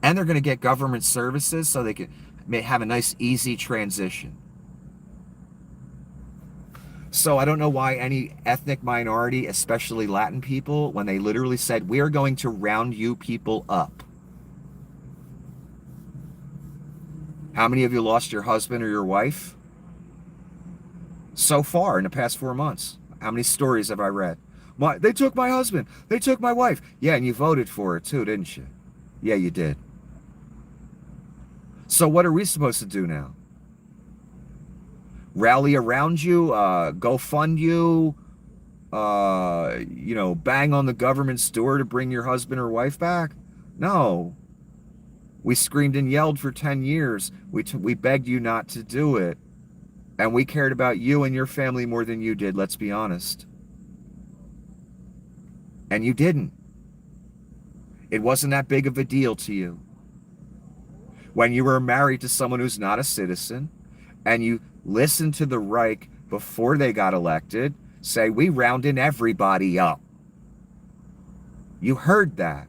And they're going to get government services so they can have a nice, easy transition. So I don't know why any ethnic minority, especially Latin people, when they literally said, we are going to round you people up. How many of you lost your husband or your wife? So far in the past 4 months. How many stories have I read? They took my husband. They took my wife. Yeah, and you voted for it too, didn't you? Yeah, you did. So what are we supposed to do now? Rally around you, go fund you, bang on the government's door to bring your husband or wife back? No. We screamed and yelled for 10 years. We begged you not to do it. And we cared about you and your family more than you did, let's be honest. And you didn't. It wasn't that big of a deal to you. When you were married to someone who's not a citizen, and you listened to the Reich before they got elected say, we rounding everybody up. You heard that.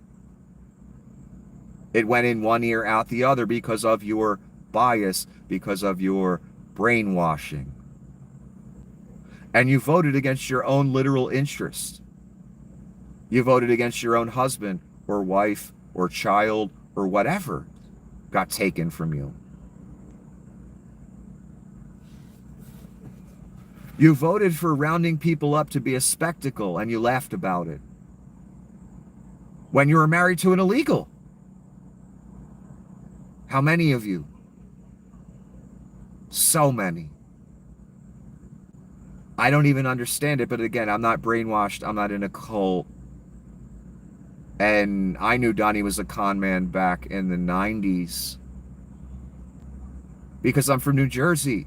It went in one ear, out the other because of your bias, because of your brainwashing. And you voted against your own literal interest. You voted against your own husband or wife or child or whatever got taken from you. You voted for rounding people up to be a spectacle, and you laughed about it. when you were married to an illegal. How many of you? So many. I don't even understand it, but again, I'm not brainwashed. I'm not in a cult. And I knew Donnie was a con man back in the 90s. Because I'm from New Jersey.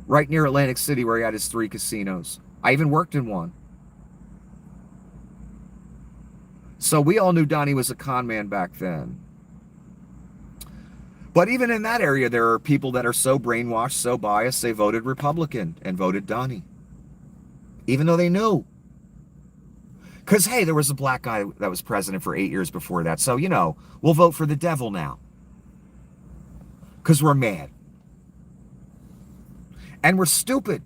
Right near Atlantic City, where he had his 3 casinos. I even worked in one. So we all knew Donnie was a con man back then. But even in that area, there are people that are so brainwashed, so biased, they voted Republican and voted Donnie. Even though they knew. Because, hey, there was a black guy that was president for 8 years before that. So, you know, we'll vote for the devil now. Because we're mad. And we're stupid.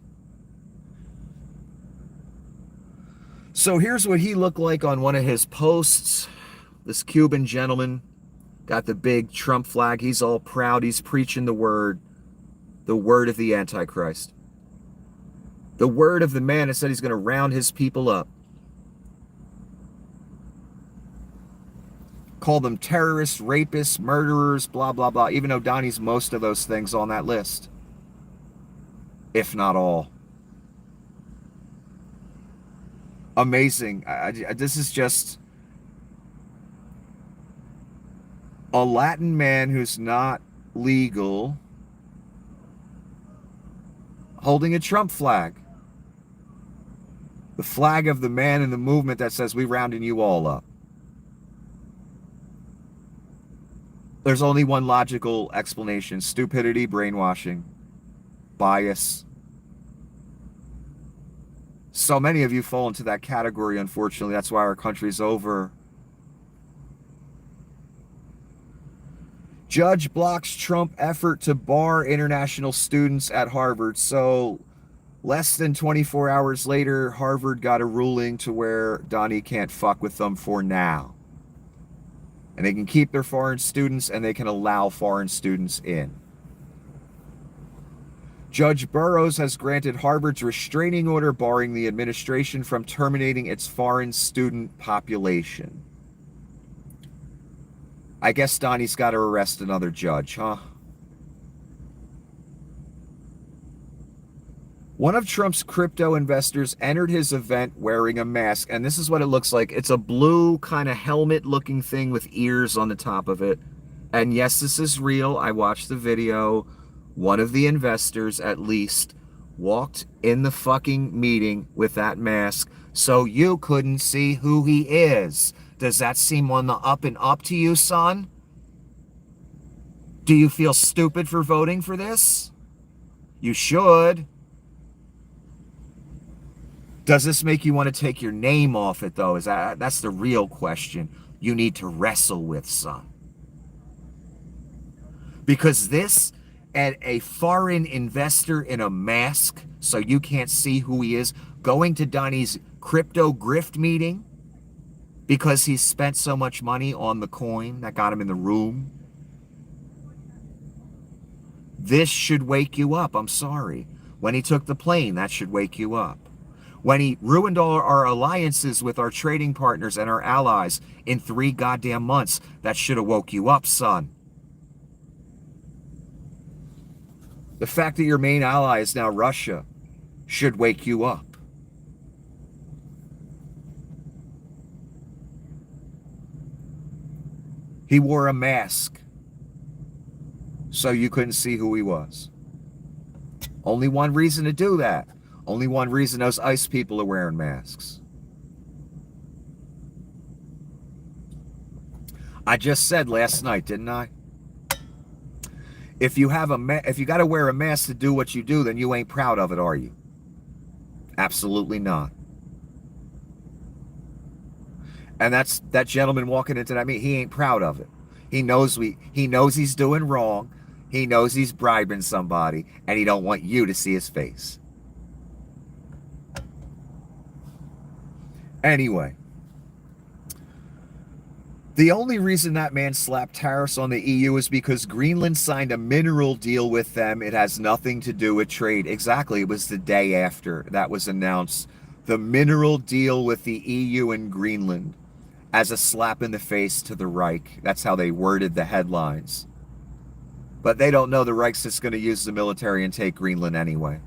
So here's what he looked like on one of his posts. This Cuban gentleman got the big Trump flag. He's all proud. He's preaching the word of the Antichrist. The word of the man that said he's going to round his people up. Call them terrorists, rapists, murderers, blah, blah, blah. Even though Donnie's most of those things on that list. If not all. Amazing. This is just a Latin man who's not legal holding a Trump flag. The flag of the man in the movement that says we rounding you all up. There's only one logical explanation. Stupidity, brainwashing, bias. So many of you fall into that category, unfortunately. That's why our country's over. Judge blocks Trump effort to bar international students at Harvard. So less than 24 hours later, Harvard got a ruling to where Donnie can't fuck with them for now. And they can keep their foreign students and they can allow foreign students in. Judge Burroughs has granted Harvard's restraining order barring the administration from terminating its foreign student population. I guess Donnie's got to arrest another judge, huh? One of Trump's crypto investors entered his event wearing a mask, and this is what it looks like. It's a blue kind of helmet-looking thing with ears on the top of it. And yes, this is real. I watched the video. One of the investors, at least, walked in the fucking meeting with that mask so you couldn't see who he is. Does that seem on the up and up to you, son? Do you feel stupid for voting for this? You should. Does this make you want to take your name off it, though? That's the real question you need to wrestle with, son. Because this and a foreign investor in a mask, so you can't see who he is, going to Donnie's crypto grift meeting because he spent so much money on the coin that got him in the room. This should wake you up. I'm sorry. When he took the plane, that should wake you up. When he ruined all our alliances with our trading partners and our allies in 3 goddamn months, that should have woke you up, son. The fact that your main ally is now Russia should wake you up. He wore a mask so you couldn't see who he was. Only one reason to do that. Only one reason those ICE people are wearing masks. I just said last night, didn't I? If you got to wear a mask to do what you do, then you ain't proud of it, are you? Absolutely not. And that's that gentleman walking into that meeting. He ain't proud of it. He knows he's doing wrong. He knows he's bribing somebody, and he don't want you to see his face. Anyway, the only reason that man slapped tariffs on the EU is because Greenland signed a mineral deal with them. It has nothing to do with trade. Exactly. It was the day after that was announced. The mineral deal with the EU and Greenland. as a slap in the face to the Reich. That's how they worded the headlines. But they don't know the Reich's just going to use the military and take Greenland anyway.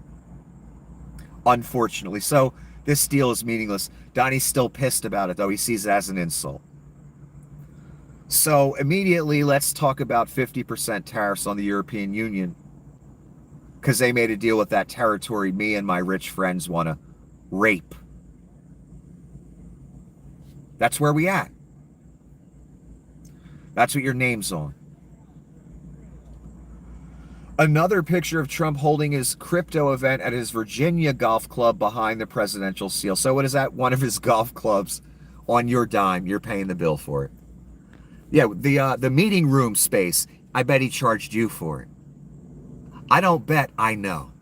Unfortunately. So this deal is meaningless. Donnie's still pissed about it, though. He sees it as an insult. So immediately, let's talk about 50% tariffs on the European Union, because they made a deal with that territory me and my rich friends want to rape. That's where we at. That's what your name's on. Another picture of Trump holding his crypto event at his Virginia golf club behind the presidential seal. So what is that? One of his golf clubs on your dime. You're paying the bill for it. Yeah, the meeting room space, I bet he charged you for it. I don't bet, I know.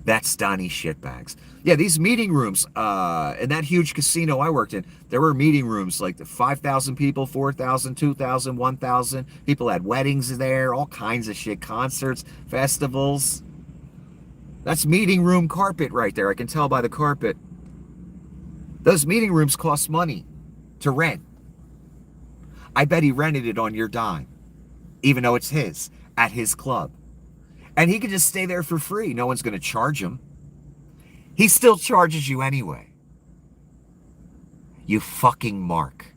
That's Donnie shitbags. Yeah, these meeting rooms, in that huge casino I worked in, there were meeting rooms like 5,000 people, 4,000, 2,000, 1,000. People had weddings there, all kinds of shit, concerts, festivals. That's meeting room carpet right there. I can tell by the carpet. Those meeting rooms cost money to rent. I bet he rented it on your dime, even though it's his, at his club. And he could just stay there for free. No one's going to charge him. He still charges you anyway. You fucking mark.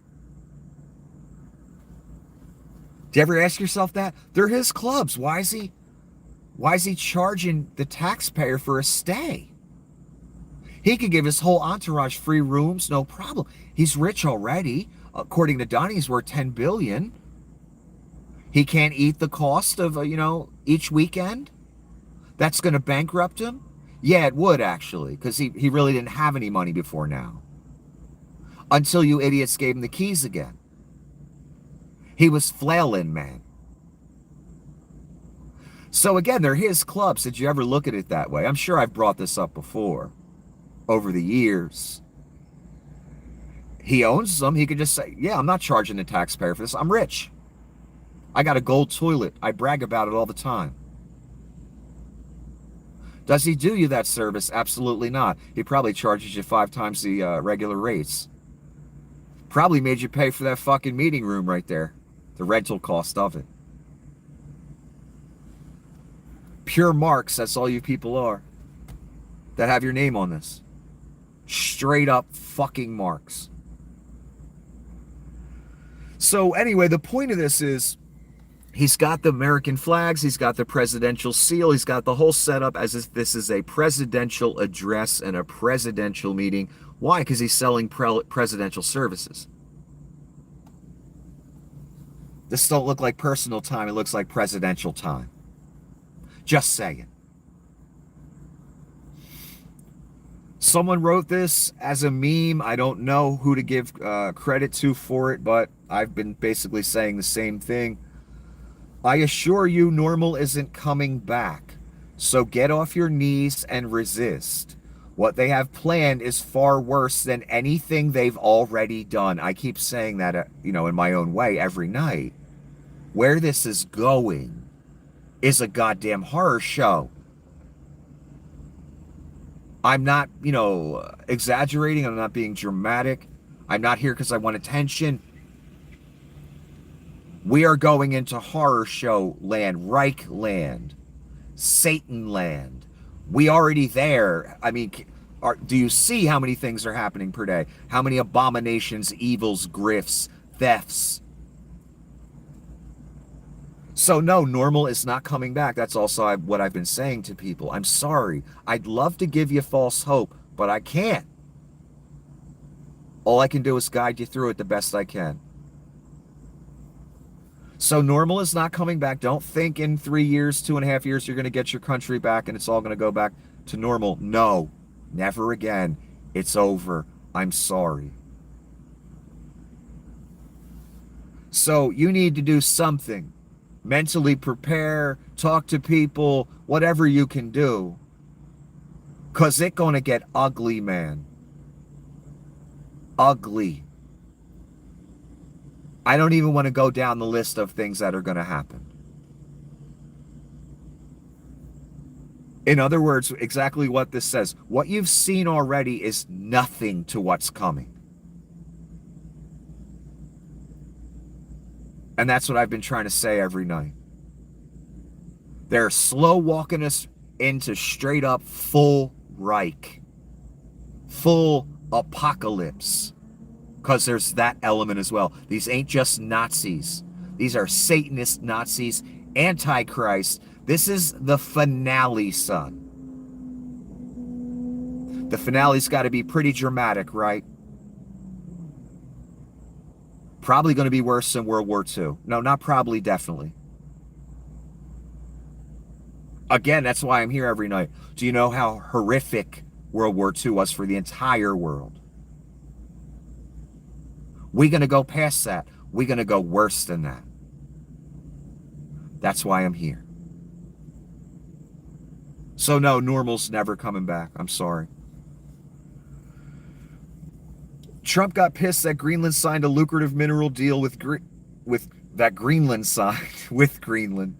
Do you ever ask yourself that? They're his clubs. Why is he charging the taxpayer for a stay? He could give his whole entourage free rooms, no problem. He's rich already. According to Donnie, he's worth $10 billion. He can't eat the cost of, each weekend. That's going to bankrupt him? Yeah, it would, actually, because he really didn't have any money before now. Until you idiots gave him the keys again. He was flailing, man. So again, they're his clubs. Did you ever look at it that way? I'm sure I've brought this up before, over the years. He owns them. He could just say, yeah, I'm not charging the taxpayer for this. I'm rich. I got a gold toilet. I brag about it all the time. Does he do you that service? Absolutely not. He probably charges you 5 times the regular rates. Probably made you pay for that fucking meeting room right there. The rental cost of it. Pure marks, that's all you people are. That have your name on this. Straight up fucking marks. So anyway, the point of this is, he's got the American flags, he's got the presidential seal, he's got the whole setup as if this is a presidential address and a presidential meeting. Why? Because he's selling presidential services. This don't look like personal time, it looks like presidential time. Just saying. Someone wrote this as a meme. I don't know who to give credit to for it, but I've been basically saying the same thing. I assure you, normal isn't coming back. So get off your knees and resist. What they have planned is far worse than anything they've already done. I keep saying that, in my own way every night. Where this is going is a goddamn horror show. I'm not, exaggerating. I'm not being dramatic. I'm not here because I want attention. We are going into horror show land, Reich land, Satan land. We already there. I mean, do you see how many things are happening per day? How many abominations, evils, grifts, thefts? So no, normal is not coming back. That's also what I've been saying to people. I'm sorry. I'd love to give you false hope, but I can't. All I can do is guide you through it the best I can. So normal is not coming back. Don't think in 3 years, 2.5 years, you're going to get your country back and it's all going to go back to normal. No, never again. It's over. I'm sorry. So you need to do something. Mentally prepare, talk to people, whatever you can do. Because it's going to get ugly, man. Ugly. I don't even want to go down the list of things that are going to happen. In other words, exactly what this says. What you've seen already is nothing to what's coming. And that's what I've been trying to say every night. They're slow walking us into straight up full Reich, full apocalypse. Because there's that element as well. These ain't just Nazis. These are Satanist Nazis, Antichrist. This is the finale, son. The finale's got to be pretty dramatic, right? Probably going to be worse than World War II. No, not probably, definitely. Again, that's why I'm here every night. Do you know how horrific World War II was for the entire world? We're going to go past that. We're going to go worse than that. That's why I'm here. So no, normal's never coming back. I'm sorry. Trump got pissed that Greenland signed a lucrative mineral deal with Greenland signed with Greenland.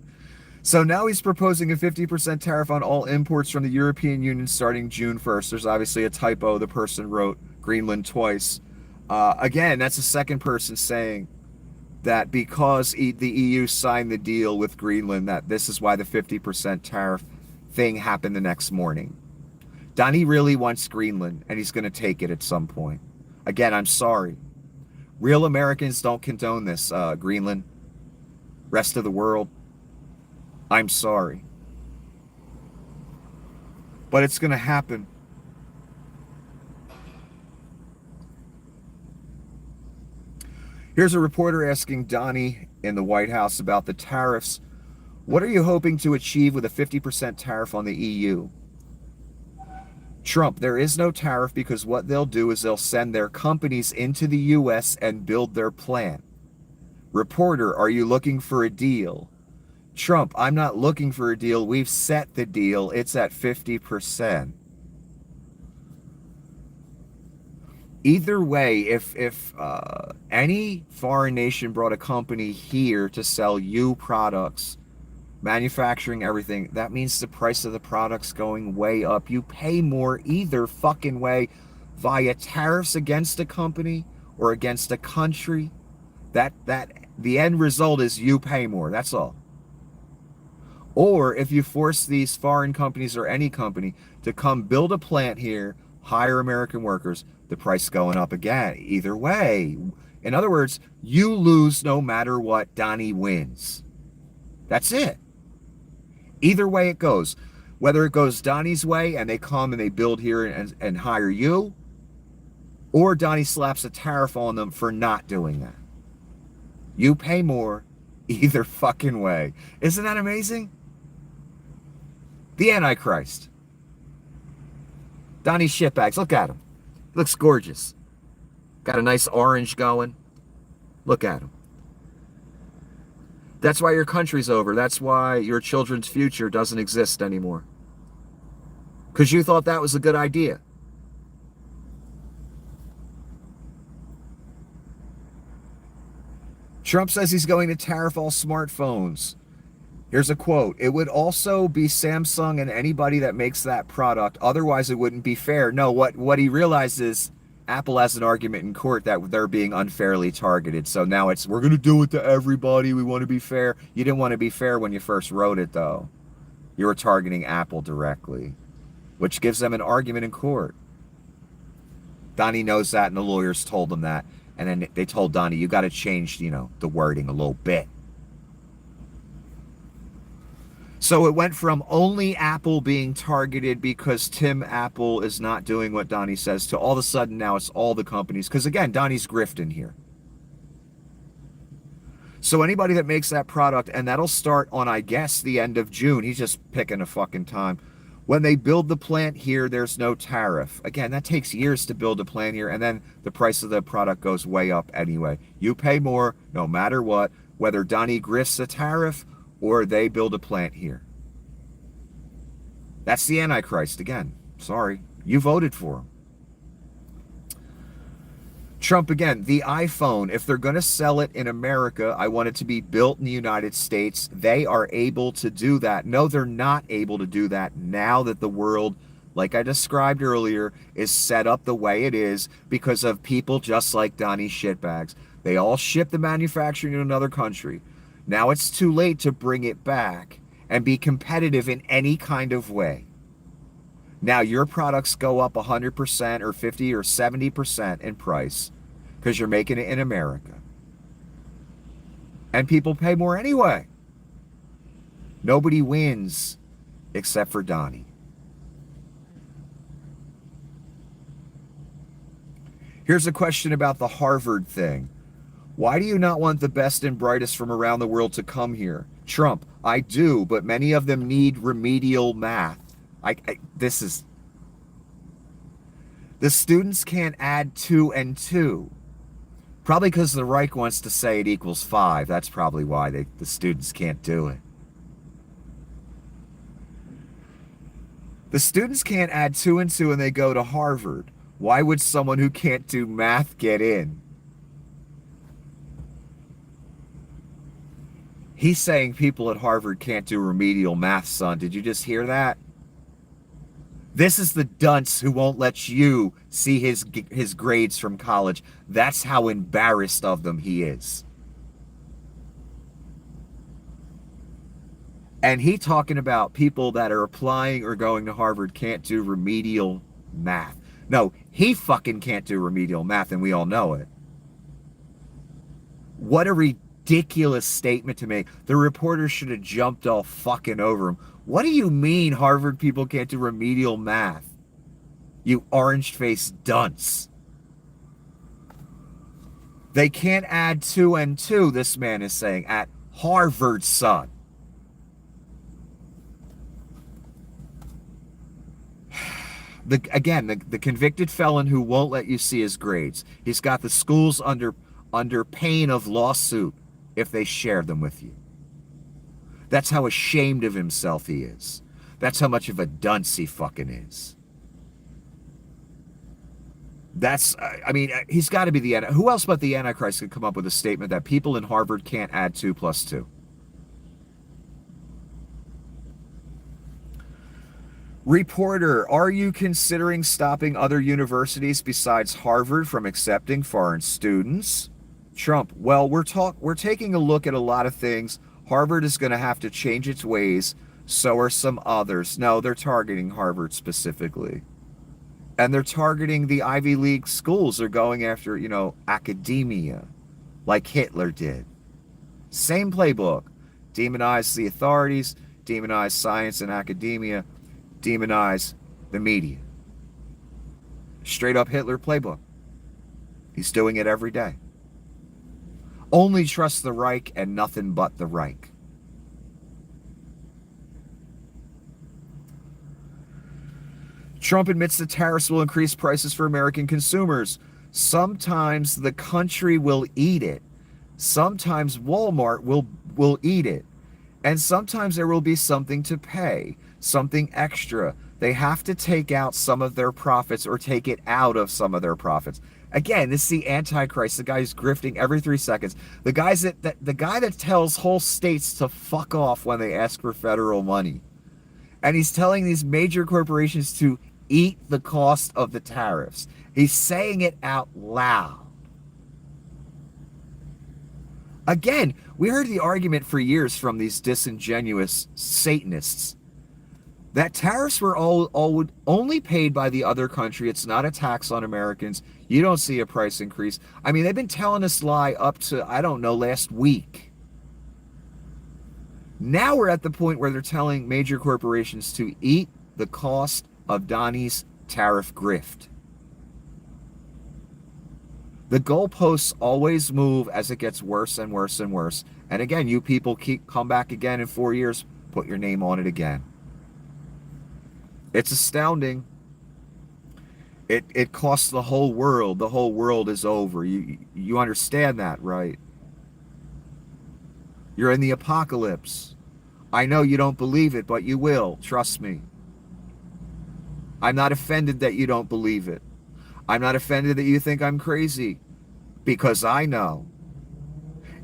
So now he's proposing a 50% tariff on all imports from the European Union starting June 1st. There's obviously a typo. The person wrote Greenland twice. Again, that's the second person saying that because the EU signed the deal with Greenland, that this is why the 50% tariff thing happened the next morning. Donnie really wants Greenland, and he's going to take it at some point. Again, I'm sorry. Real Americans don't condone this, Greenland. Rest of the world, I'm sorry. But it's going to happen. Here's a reporter asking Donnie in the White House about the tariffs. What are you hoping to achieve with a 50% tariff on the EU? Trump, there is no tariff because what they'll do is they'll send their companies into the U.S. and build their plant. Reporter, are you looking for a deal? Trump, I'm not looking for a deal. We've set the deal. It's at 50%. Either way, if any foreign nation brought a company here to sell you products, manufacturing everything, that means the price of the product's going way up. You pay more either fucking way via tariffs against a company or against a country. That the end result is you pay more. That's all. Or if you force these foreign companies or any company to come build a plant here, hire American workers, the price going up again. Either way. In other words, you lose no matter what. Donnie wins. That's it. Either way it goes. Whether it goes Donnie's way and they come and they build here and hire you, or Donnie slaps a tariff on them for not doing that. You pay more either fucking way. Isn't that amazing? The Antichrist. Donnie shitbags. Look at him. Looks gorgeous. Got a nice orange going. Look at him. That's why your country's over. That's why your children's future doesn't exist anymore. Because you thought that was a good idea. Trump says he's going to tariff all smartphones. Here's a quote. It would also be Samsung and anybody that makes that product. Otherwise, it wouldn't be fair. No, what he realized is Apple has an argument in court that they're being unfairly targeted. So now it's, we're going to do it to everybody. We want to be fair. You didn't want to be fair when you first wrote it, though. You were targeting Apple directly, which gives them an argument in court. Donnie knows that, and the lawyers told him that. And then they told Donnie, you got to change, the wording a little bit. So it went from only Apple being targeted because Tim Apple is not doing what Donnie says to all of a sudden now it's all the companies. Because again, Donnie's grifting here. So anybody that makes that product, and that'll start on, I guess, the end of June. He's just picking a fucking time. When they build the plant here, there's no tariff. Again, that takes years to build a plant here, and then the price of the product goes way up anyway. You pay more no matter what, whether Donnie grifts a tariff or they build a plant here. That's the Antichrist again. Sorry. You voted for him. Trump again, the iPhone, if they're going to sell it in America, I want it to be built in the United States. They are able to do that. No, they're not able to do that now that the world, like I described earlier, is set up the way it is because of people just like Donnie shitbags. They all ship the manufacturing to another country. Now it's too late to bring it back and be competitive in any kind of way. Now your products go up 100% or 50 or 70% in price because you're making it in America. And people pay more anyway. Nobody wins except for Donnie. Here's a question about the Harvard thing. Why do you not want the best and brightest from around the world to come here? Trump, I do, but many of them need remedial math. The students can't add 2 and 2. Probably because the Reich wants to say it equals 5. That's probably why the students can't do it. The students can't add 2 and 2 and they go to Harvard. Why would someone who can't do math get in? He's saying people at Harvard can't do remedial math, son. Did you just hear that? This is the dunce who won't let you see his grades from college. That's how embarrassed of them he is. And he talking about people that are applying or going to Harvard can't do remedial math. No, he fucking can't do remedial math, and we all know it. What a ridiculous statement to make. The reporter should have jumped all fucking over him. What do you mean Harvard people can't do remedial math? You orange-faced dunce. They can't add 2 and 2, this man is saying, at Harvard, son. The convicted felon who won't let you see his grades. He's got the schools under pain of lawsuit if they share them with you. That's how ashamed of himself he is. That's how much of a dunce he fucking is. He's got to be the who else but the Antichrist could come up with a statement that people in Harvard can't add 2 plus 2? Reporter, are you considering stopping other universities besides Harvard from accepting foreign students? Trump, well, we're taking a look at a lot of things. Harvard is going to have to change its ways. So are some others. No, they're targeting Harvard specifically. And they're targeting the Ivy League schools. They're going after, academia, like Hitler did. Same playbook. Demonize the authorities, demonize science and academia, demonize the media. Straight up Hitler playbook. He's doing it every day. Only trust the Reich and nothing but the Reich. Trump admits the tariffs will increase prices for American consumers. Sometimes the country will eat it. Sometimes Walmart will eat it. And sometimes there will be something to pay, something extra. They have to take out some of their profits or take it out of some of their profits. Again, this is the Antichrist, the guy who's grifting every 3 seconds. The guy that tells whole states to fuck off when they ask for federal money. And he's telling these major corporations to eat the cost of the tariffs. He's saying it out loud. Again, we heard the argument for years from these disingenuous Satanists that tariffs were all only paid by the other country. It's not a tax on Americans. You don't see a price increase. I mean, they've been telling this lie up to, last week. Now we're at the point where they're telling major corporations to eat the cost of Donnie's tariff grift. The goalposts always move as it gets worse and worse and worse. And again, you people come back again in 4 years, put your name on it again. It's astounding. It costs the whole world. The whole world is over. You understand that, right? You're in the apocalypse. I know you don't believe it, but you will. Trust me. I'm not offended that you don't believe it. I'm not offended that you think I'm crazy, because I know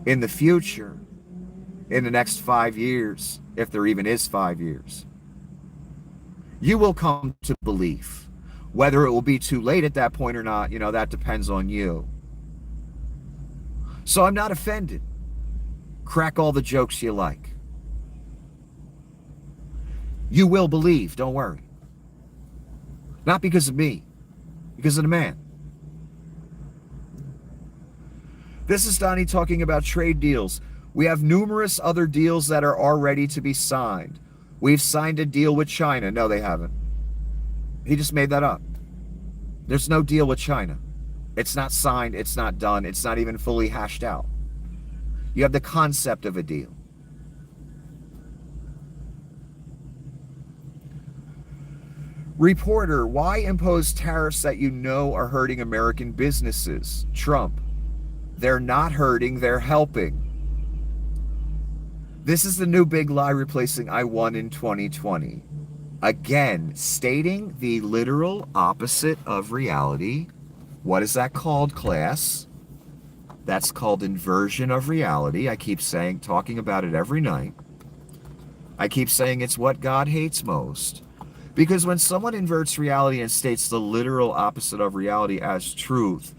in the future, in the next 5 years, if there even is 5 years, you will come to belief. Whether it will be too late at that point or not, that depends on you. So I'm not offended. Crack all the jokes you like. You will believe, don't worry. Not because of me, because of the man. This is Donnie talking about trade deals. We have numerous other deals that are already to be signed. We've signed a deal with China. No, they haven't. He just made that up. There's no deal with China. It's not signed. It's not done. It's not even fully hashed out. You have the concept of a deal. Reporter, why impose tariffs that you know are hurting American businesses? Trump, they're not hurting, they're helping. This is the new big lie replacing I won in 2020. Again, stating the literal opposite of reality. What is that called, class? That's called inversion of reality. I keep saying, talking about it every night. I keep saying it's what God hates most. Because when someone inverts reality and states the literal opposite of reality as truth,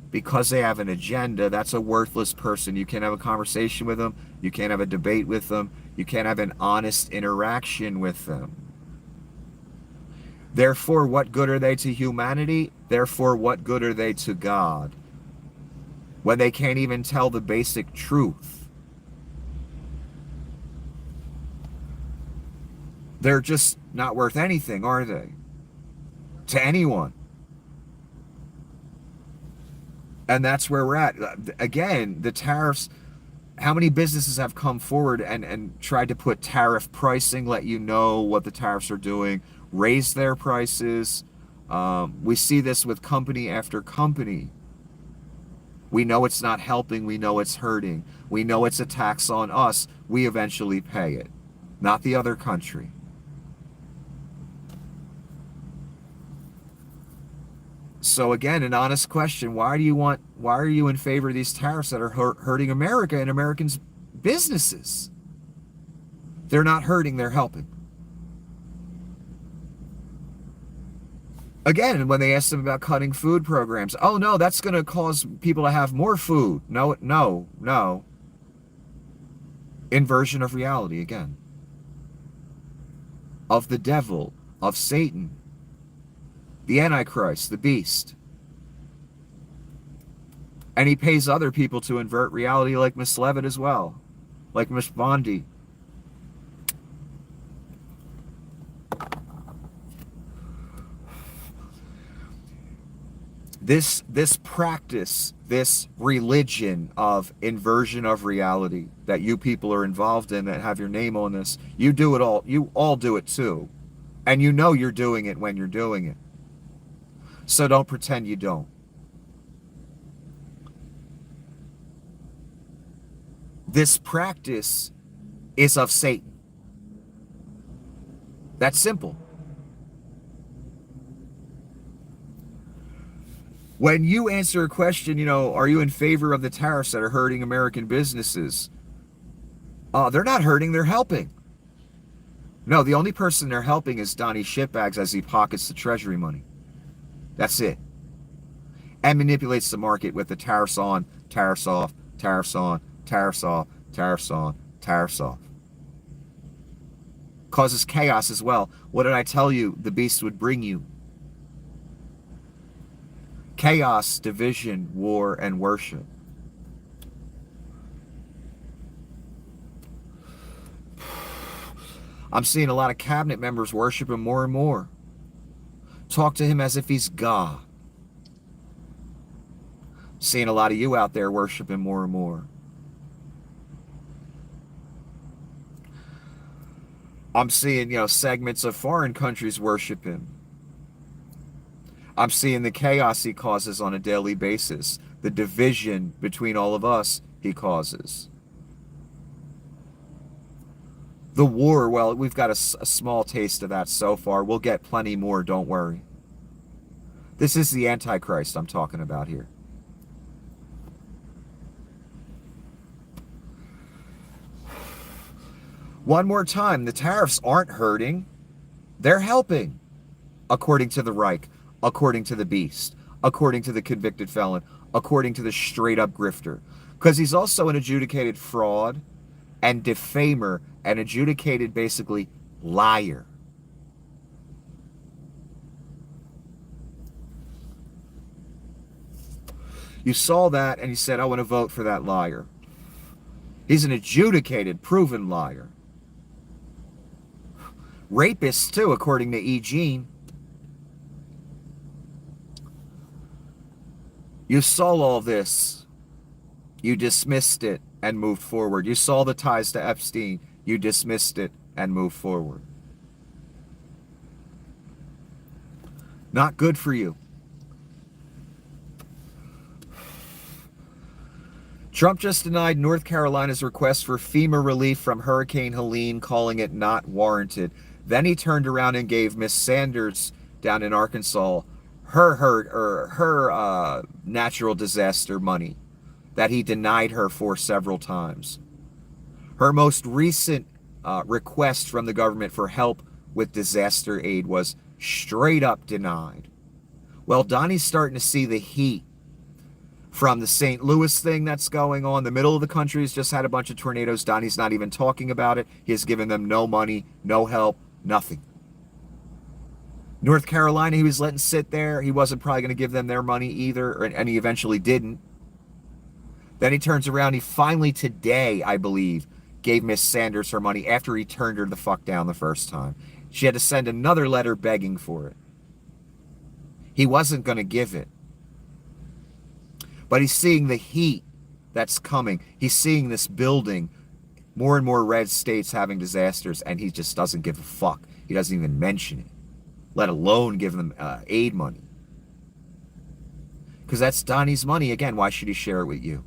because they have an agenda, that's a worthless person. You can't have a conversation with them. You can't have a debate with them. You can't have an honest interaction with them. Therefore, what good are they to humanity? Therefore, what good are they to God? When they can't even tell the basic truth. They're just not worth anything, are they? To anyone. And that's where we're at. Again, the tariffs, how many businesses have come forward and tried to put tariff pricing, let you know what the tariffs are doing, raise their prices. We see this with company after company. We know it's not helping. We know it's hurting. We know it's a tax on us. We eventually pay it, not the other country. So again, an honest question, why are you in favor of these tariffs that are hurting America and Americans' businesses? They're not hurting, they're helping. Again, when they asked them about cutting food programs, oh no, that's going to cause people to have more food. No. Inversion of reality again. Of the devil, of Satan. The Antichrist, the beast. And he pays other people to invert reality like Miss Levitt as well. Like Miss Bondi. This practice, this religion of inversion of reality that you people are involved in that have your name on this, you do it all. You all do it too. And you know you're doing it when you're doing it. So don't pretend you don't. This practice is of Satan. That's simple. When you answer a question, are you in favor of the tariffs that are hurting American businesses? They're not hurting, they're helping. No, the only person they're helping is Donnie Shitbags as he pockets the treasury money. That's it. And manipulates the market with the tariffs on, tariffs off, tariffs on, tariffs off, tariffs on, tariffs off. Causes chaos as well. What did I tell you the beast would bring you? Chaos, division, war, and worship. I'm seeing a lot of cabinet members worship him more and more. Talk to him as if he's God. Seeing a lot of you out there worship him more and more. I'm seeing, segments of foreign countries worship him. I'm seeing the chaos he causes on a daily basis. The division between all of us he causes. The war, well, we've got a small taste of that so far. We'll get plenty more, don't worry. This is the Antichrist I'm talking about here. One more time, the tariffs aren't hurting. They're helping, according to the Reich, according to the beast, according to the convicted felon, according to the straight-up grifter. Because he's also an adjudicated fraud and defamer, and adjudicated basically liar. You saw that and you said, I want to vote for that liar. He's an adjudicated, proven liar. Rapist too, according to E. Jean. You saw all this. You dismissed it and moved forward. You saw the ties to Epstein. You dismissed it and moved forward. Not good for you. Trump just denied North Carolina's request for FEMA relief from Hurricane Helene, calling it not warranted. Then he turned around and gave Miss Sanders down in Arkansas her natural disaster money that he denied her for several times. Her most recent request from the government for help with disaster aid was straight up denied. Well, Donnie's starting to see the heat from the St. Louis thing that's going on. The middle of the country has just had a bunch of tornadoes. Donnie's not even talking about it. He has given them no money, no help, nothing. North Carolina, he was letting sit there. He wasn't probably going to give them their money either, and he eventually didn't. Then he turns around. He finally today, I believe, gave Miss Sanders her money after he turned her the fuck down the first time. She had to send another letter begging for it. He wasn't going to give it. But he's seeing the heat that's coming. He's seeing this building, more and more red states having disasters, and he just doesn't give a fuck. He doesn't even mention it, let alone give them aid money. Because that's Donnie's money. Again, why should he share it with you?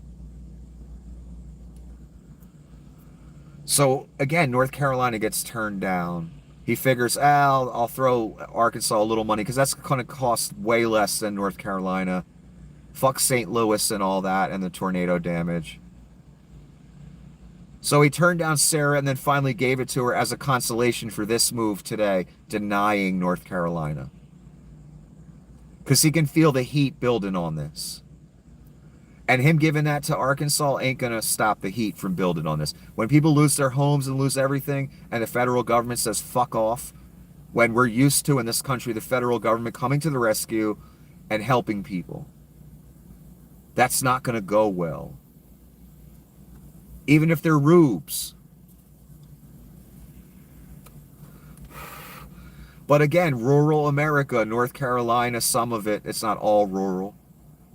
So, again, North Carolina gets turned down. He figures, I'll throw Arkansas a little money because that's going to cost way less than North Carolina. Fuck St. Louis and all that and the tornado damage. So he turned down Sarah and then finally gave it to her as a consolation for this move today, denying North Carolina. Because he can feel the heat building on this. And him giving that to Arkansas ain't going to stop the heat from building on this. When people lose their homes and lose everything, and the federal government says fuck off, when we're used to in this country the federal government coming to the rescue and helping people, that's not going to go well. Even if they're rubes. But again, rural America, North Carolina, some of it, it's not all rural.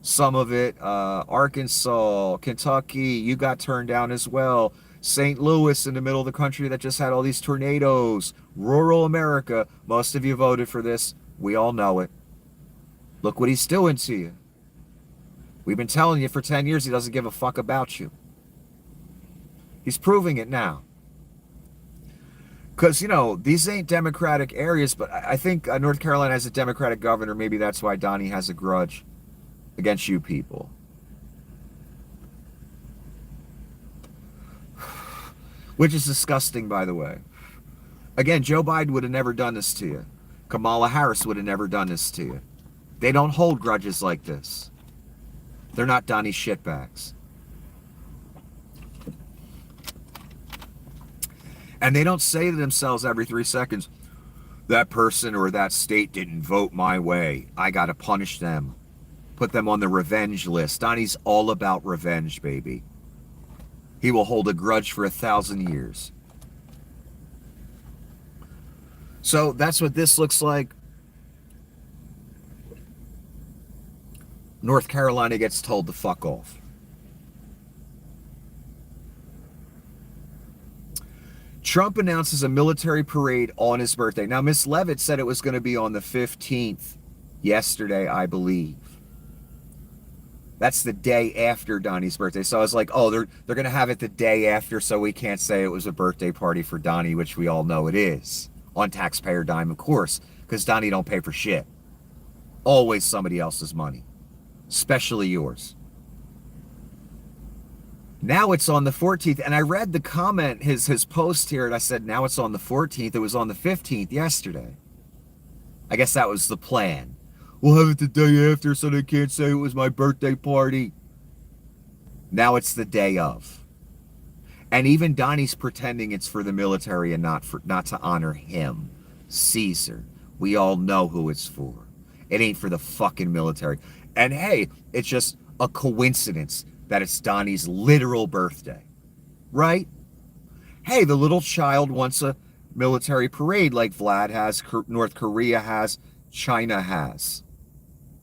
Some of it, Arkansas, Kentucky, you got turned down as well. St. Louis in the middle of the country that just had all these tornadoes. Rural America, most of you voted for this. We all know it. Look what he's doing to you. We've been telling you for 10 years he doesn't give a fuck about you. He's proving it now. Because, you know, these ain't Democratic areas, but I think North Carolina has a Democratic governor. Maybe that's why Donnie has a grudge against you people. Which is disgusting, by the way. Again, Joe Biden would have never done this to you. Kamala Harris would have never done this to you. They don't hold grudges like this. They're not Donnie shitbags. And they don't say to themselves every 3 seconds, that person or that state didn't vote my way. I got to punish them. Put them on the revenge list. Donnie's all about revenge, baby. He will hold a grudge for 1,000 years. So that's what this looks like. North Carolina gets told to fuck off. Trump announces a military parade on his birthday. Now, Miss Levitt said it was going to be on the 15th yesterday, I believe. That's the day after Donnie's birthday. So I was like, oh, they're going to have it the day after, so we can't say it was a birthday party for Donnie, which we all know it is. On taxpayer dime, of course, because Donnie don't pay for shit. Always somebody else's money, especially yours. Now it's on the 14th, and I read the comment, his post here, and I said, now it's on the 14th. It was on the 15th yesterday. I guess that was the plan. We'll have it the day after so they can't say it was my birthday party. Now it's the day of. And even Donnie's pretending it's for the military and not to honor him, Caesar. We all know who it's for. It ain't for the fucking military. And hey, it's just a coincidence that it's Donnie's literal birthday, right? Hey, the little child wants a military parade like Vlad has, North Korea has, China has.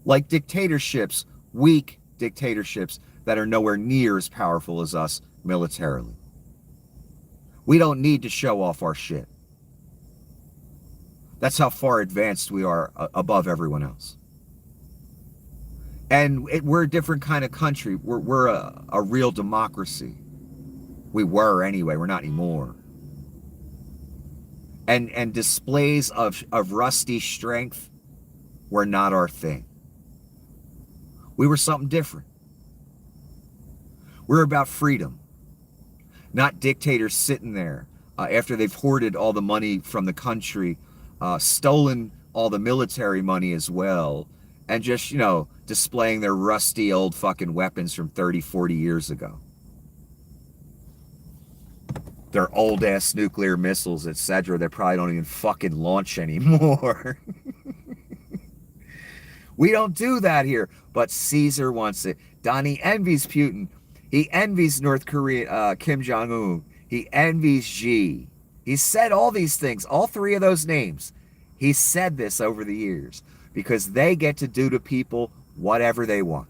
Like dictatorships, weak dictatorships that are nowhere near as powerful as us militarily. We don't need to show off our shit. That's how far advanced we are above everyone else. And we're a different kind of country. We're a real democracy. We were anyway. We're not anymore. And displays of rusty strength were not our thing. We were something different. We're about freedom. Not dictators sitting there after they've hoarded all the money from the country, stolen all the military money as well, and just, displaying their rusty old fucking weapons from 30, 40 years ago. Their old ass nuclear missiles, etc., that probably don't even fucking launch anymore. We don't do that here, but Caesar wants it. Donnie envies Putin. He envies North Korea, Kim Jong-un. He envies Xi. He said all these things, all three of those names. He said this over the years because they get to do to people whatever they want.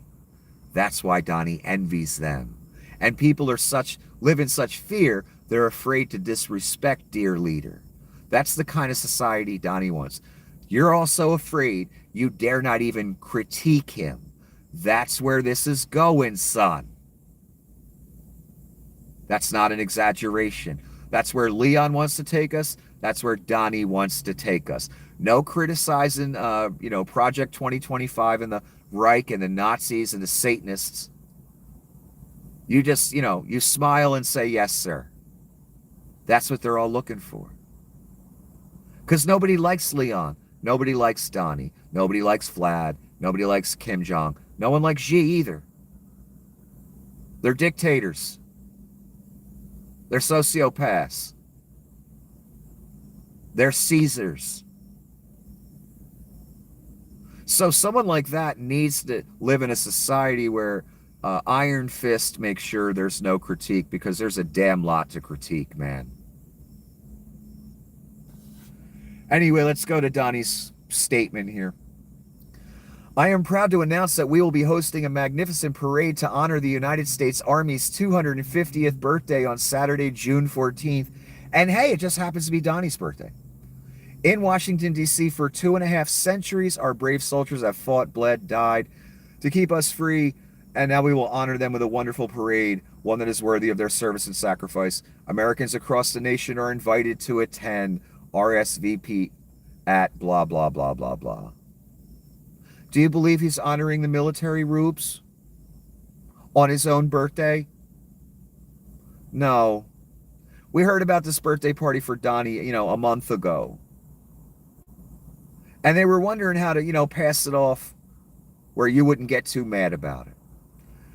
That's why Donnie envies them. And people live in such fear, they're afraid to disrespect dear leader. That's the kind of society Donnie wants. You're also afraid you dare not even critique him. That's where this is going, son. That's not an exaggeration. That's where Leon wants to take us. That's where Donnie wants to take us. No criticizing, Project 2025 and the Reich and the Nazis and the Satanists. You just, you smile and say, yes, sir. That's what they're all looking for. Because nobody likes Leon. Nobody likes Donnie. Nobody likes Vlad. Nobody likes Kim Jong. No one likes Xi either. They're dictators. They're sociopaths. They're Caesars. So someone like that needs to live in a society where Iron Fist makes sure there's no critique, because there's a damn lot to critique, man. Anyway, let's go to Donnie's statement here. I am proud to announce that we will be hosting a magnificent parade to honor the United States Army's 250th birthday on Saturday, June 14th. And hey, it just happens to be Donnie's birthday. In Washington, D.C., for 2.5 centuries, our brave soldiers have fought, bled, died to keep us free. And now we will honor them with a wonderful parade, one that is worthy of their service and sacrifice. Americans across the nation are invited to attend. RSVP at blah, blah, blah, blah, blah. Do you believe he's honoring the military rubes on his own birthday? No. We heard about this birthday party for Donnie, a month ago. And they were wondering how to, pass it off where you wouldn't get too mad about it.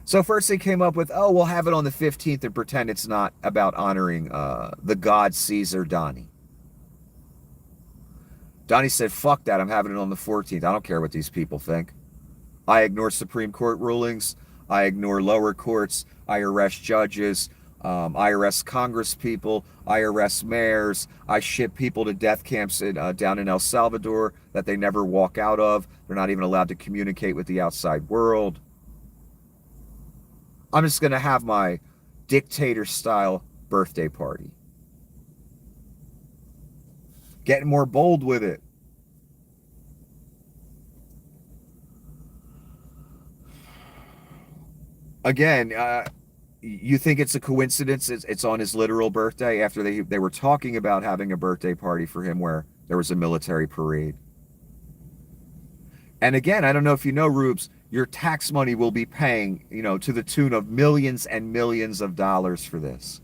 So first they came up with, we'll have it on the 15th and pretend it's not about honoring the god Caesar Donnie. Donnie said, fuck that, I'm having it on the 14th. I don't care what these people think. I ignore Supreme Court rulings. I ignore lower courts. I arrest judges. I arrest Congress people. I arrest mayors. I ship people to death camps down in El Salvador that they never walk out of. They're not even allowed to communicate with the outside world. I'm just going to have my dictator-style birthday party. Getting more bold with it. Again, you think it's a coincidence it's on his literal birthday after they were talking about having a birthday party for him where there was a military parade. And again, I don't know if you know, Rubes, your tax money will be paying, to the tune of millions and millions of dollars for this.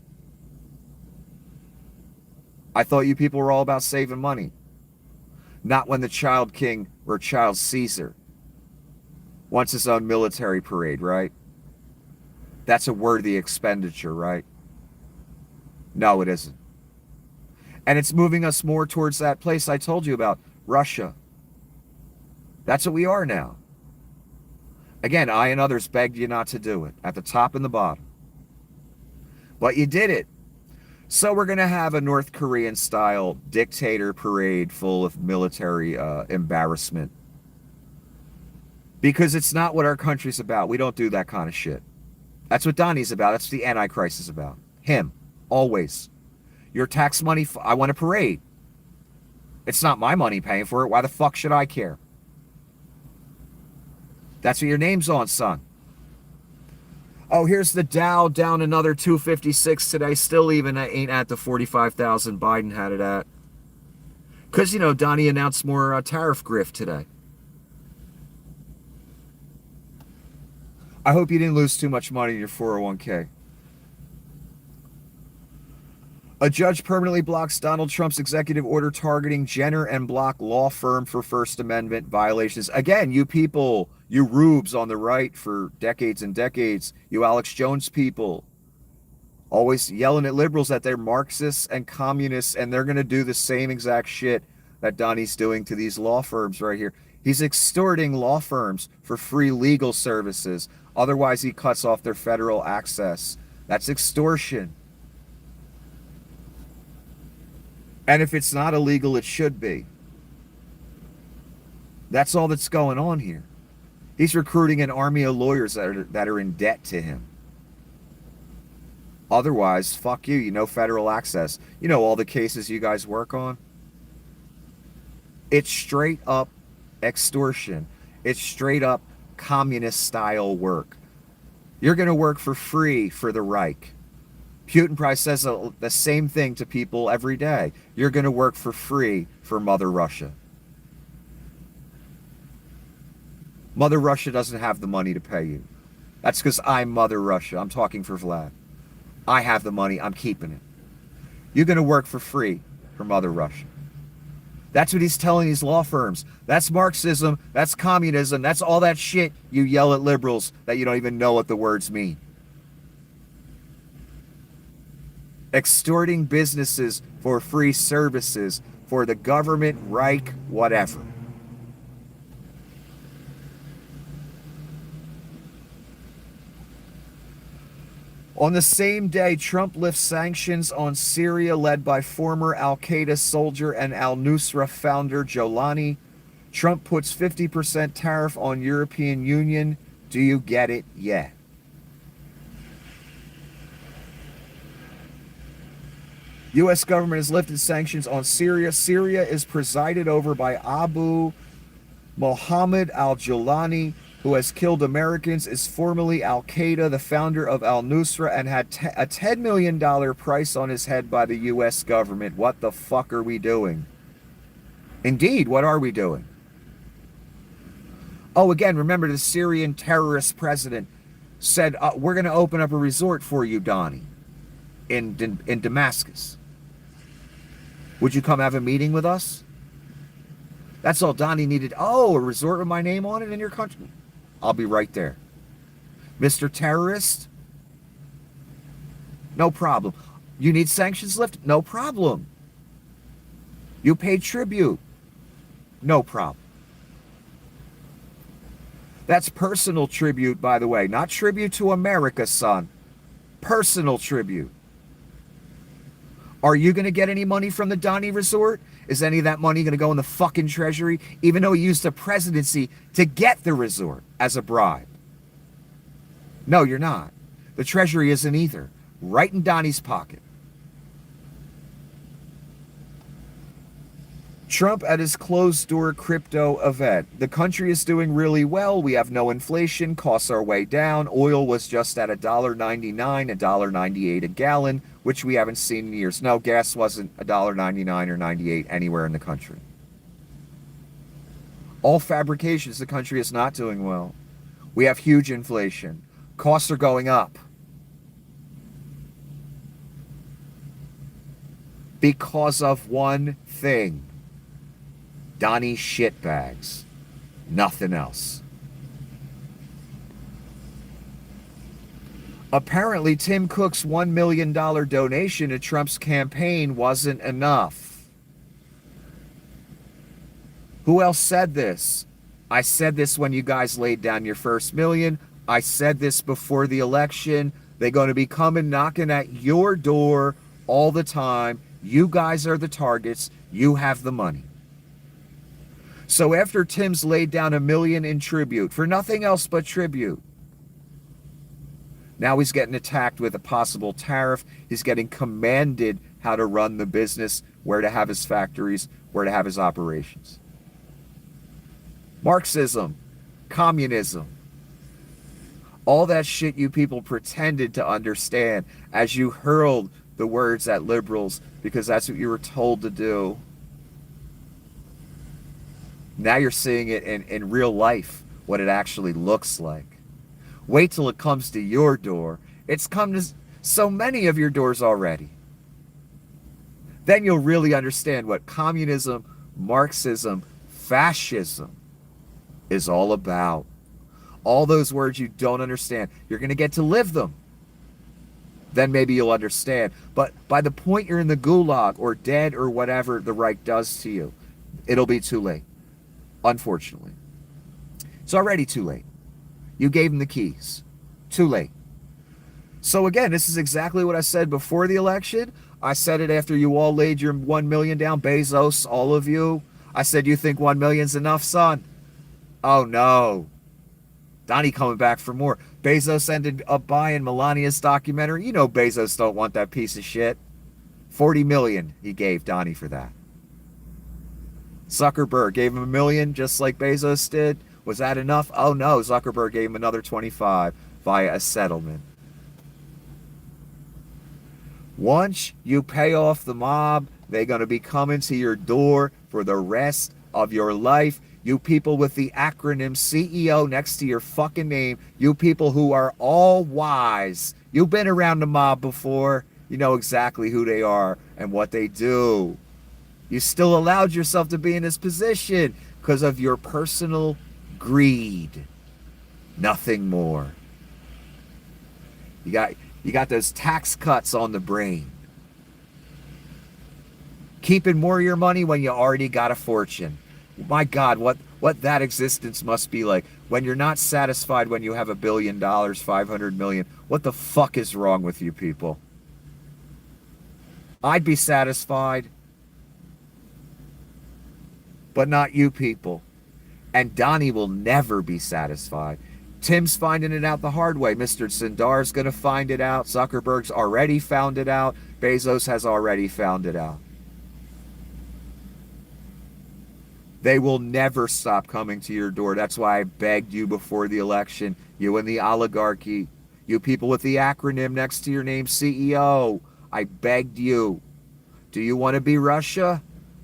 I thought you people were all about saving money. Not when the child king or child Caesar wants his own military parade, right? That's a worthy expenditure, right? No, it isn't. And it's moving us more towards that place I told you about, Russia. That's what we are now. Again, I and others begged you not to do it, at the top and the bottom. But you did it. So we're going to have a North Korean-style dictator parade full of military embarrassment. Because it's not what our country's about. We don't do that kind of shit. That's what Donnie's about. That's what the Antichrist is about. Him. Always. Your tax money, I want a parade. It's not my money paying for it. Why the fuck should I care? That's what your name's on, son. Oh, here's the Dow down another 256 today. Still even ain't at the 45,000 Biden had it at. Because, you know, Donnie announced more tariff grift today. I hope you didn't lose too much money in your 401k. A judge permanently blocks Donald Trump's executive order targeting Jenner and Block law firm for First Amendment violations. Again, you people, you rubes on the right for decades and decades, you Alex Jones people, always yelling at liberals that they're Marxists and communists, and they're going to do the same exact shit that Donnie's doing to these law firms right here. He's extorting law firms for free legal services. Otherwise, he cuts off their federal access. That's extortion. And if it's not illegal, it should be. That's all that's going on here. He's recruiting an army of lawyers that are in debt to him. Otherwise, fuck you. You know, federal access. You know all the cases you guys work on? It's straight up extortion. It's straight up communist style work. You're going to work for free for the Reich. Putin probably says the same thing to people every day. You're going to work for free for Mother Russia. Mother Russia doesn't have the money to pay you. That's because I'm Mother Russia. I'm talking for Vlad. I have the money. I'm keeping it. You're going to work for free for Mother Russia. That's what he's telling these law firms. That's Marxism. That's communism. That's all that shit you yell at liberals that you don't even know what the words mean. Extorting businesses for free services for the government, Reich, whatever. On the same day, Trump lifts sanctions on Syria led by former al-Qaeda soldier and al-Nusra founder Jolani. Trump puts 50% tariff on European Union. Do you get it yet? U.S. government has lifted sanctions on Syria. Syria is presided over by Abu Mohammed al-Jolani, who has killed Americans, is formerly al-Qaeda, the founder of al-Nusra, and had a $10 million price on his head by the U.S. government. What the fuck are we doing? Indeed, what are we doing? Oh, again, remember the Syrian terrorist president said, we're going to open up a resort for you, Donnie, in Damascus. Would you come have a meeting with us? That's all Donnie needed. Oh, a resort with my name on it in your country? I'll be right there. Mr. Terrorist? No problem. You need sanctions lifted? No problem. You pay tribute? No problem. That's personal tribute, by the way. Not tribute to America, son. Personal tribute. Are you going to get any money from the Donnie Resort? Is any of that money going to go in the fucking treasury? Even though he used the presidency to get the resort as a bribe. No, you're not. The treasury isn't either. Right in Donnie's pocket. Trump at his closed-door crypto event. The country is doing really well. We have no inflation. Costs are way down. Oil was just at $1.99, $1.98 a gallon, which we haven't seen in years. No, gas wasn't $1.99 or 98 anywhere in the country. All fabrications, the country is not doing well. We have huge inflation. Costs are going up. Because of one thing. Donnie shitbags. Nothing else. Apparently, Tim Cook's $1 million donation to Trump's campaign wasn't enough. Who else said this? I said this when you guys laid down your first million. I said this before the election. They're going to be coming knocking at your door all the time. You guys are the targets. You have the money. So after Tim's laid down $1 million in tribute, for nothing else but tribute, now he's getting attacked with a possible tariff. He's getting commanded how to run the business, where to have his factories, where to have his operations. Marxism, communism, all that shit you people pretended to understand as you hurled the words at liberals because that's what you were told to do. Now you're seeing it in real life, what it actually looks like. Wait till it comes to your door. It's come to so many of your doors already. Then you'll really understand what communism, Marxism, fascism is all about. All those words you don't understand, you're going to get to live them. Then maybe you'll understand. But by the point you're in the gulag or dead or whatever the Reich does to you, it'll be too late. Unfortunately. It's already too late. You gave him the keys. Too late. So again, this is exactly what I said before the election. I said it after you all laid your 1 million down. Bezos, all of you. I said, you think 1 million's enough, son? Oh no. Donnie coming back for more. Bezos ended up buying Melania's documentary. You know Bezos don't want that piece of shit. 40 million he gave Donnie for that. Zuckerberg gave him $1 million just like Bezos did. Was that enough? Oh no, Zuckerberg gave him another 25 via a settlement. Once you pay off the mob, they're going to be coming to your door for the rest of your life. You people with the acronym CEO next to your fucking name, you people who are all wise. You've been around the mob before. You know exactly who they are and what they do. You still allowed yourself to be in this position because of your personal greed. Nothing more. You got those tax cuts on the brain. Keeping more of your money when you already got a fortune. My God, what that existence must be like. When you're not satisfied when you have $1 billion, 500 million. What the fuck is wrong with you people? I'd be satisfied, but not you people. And Donnie will never be satisfied. Tim's finding it out the hard way. Mr. Sindar's going to find it out. Zuckerberg's already found it out. Bezos has already found it out. They will never stop coming to your door. That's why I begged you before the election. You and the oligarchy. You people with the acronym next to your name, CEO. I begged you. Do you want to be Russia?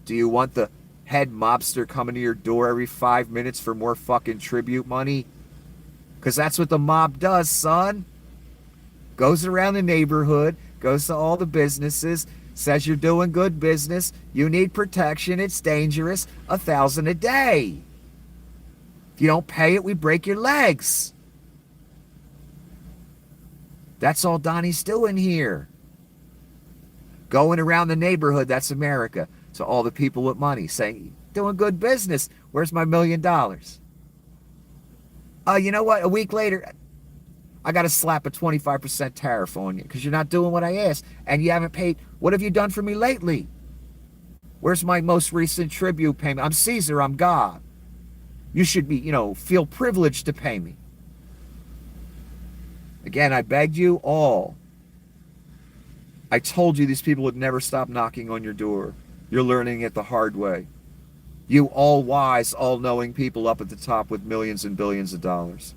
Do you want the head mobster coming to your door every 5 minutes for more fucking tribute money? Because that's what the mob does, son. Goes around the neighborhood, goes to all the businesses, says you're doing good business, you need protection, it's dangerous, $1,000 a day. If you don't pay it, we break your legs. That's all Donnie's doing here. Going around the neighborhood, that's America, to all the people with money, saying, doing good business, where's my $1 million? You know what, a week later, I got to slap a 25% tariff on you because you're not doing what I asked and you haven't paid. What have you done for me lately? Where's my most recent tribute payment? I'm Caesar, I'm God. You should be, feel privileged to pay me. Again, I begged you all. I told you these people would never stop knocking on your door. You're learning it the hard way. You all wise, all-knowing people up at the top with millions and billions of dollars.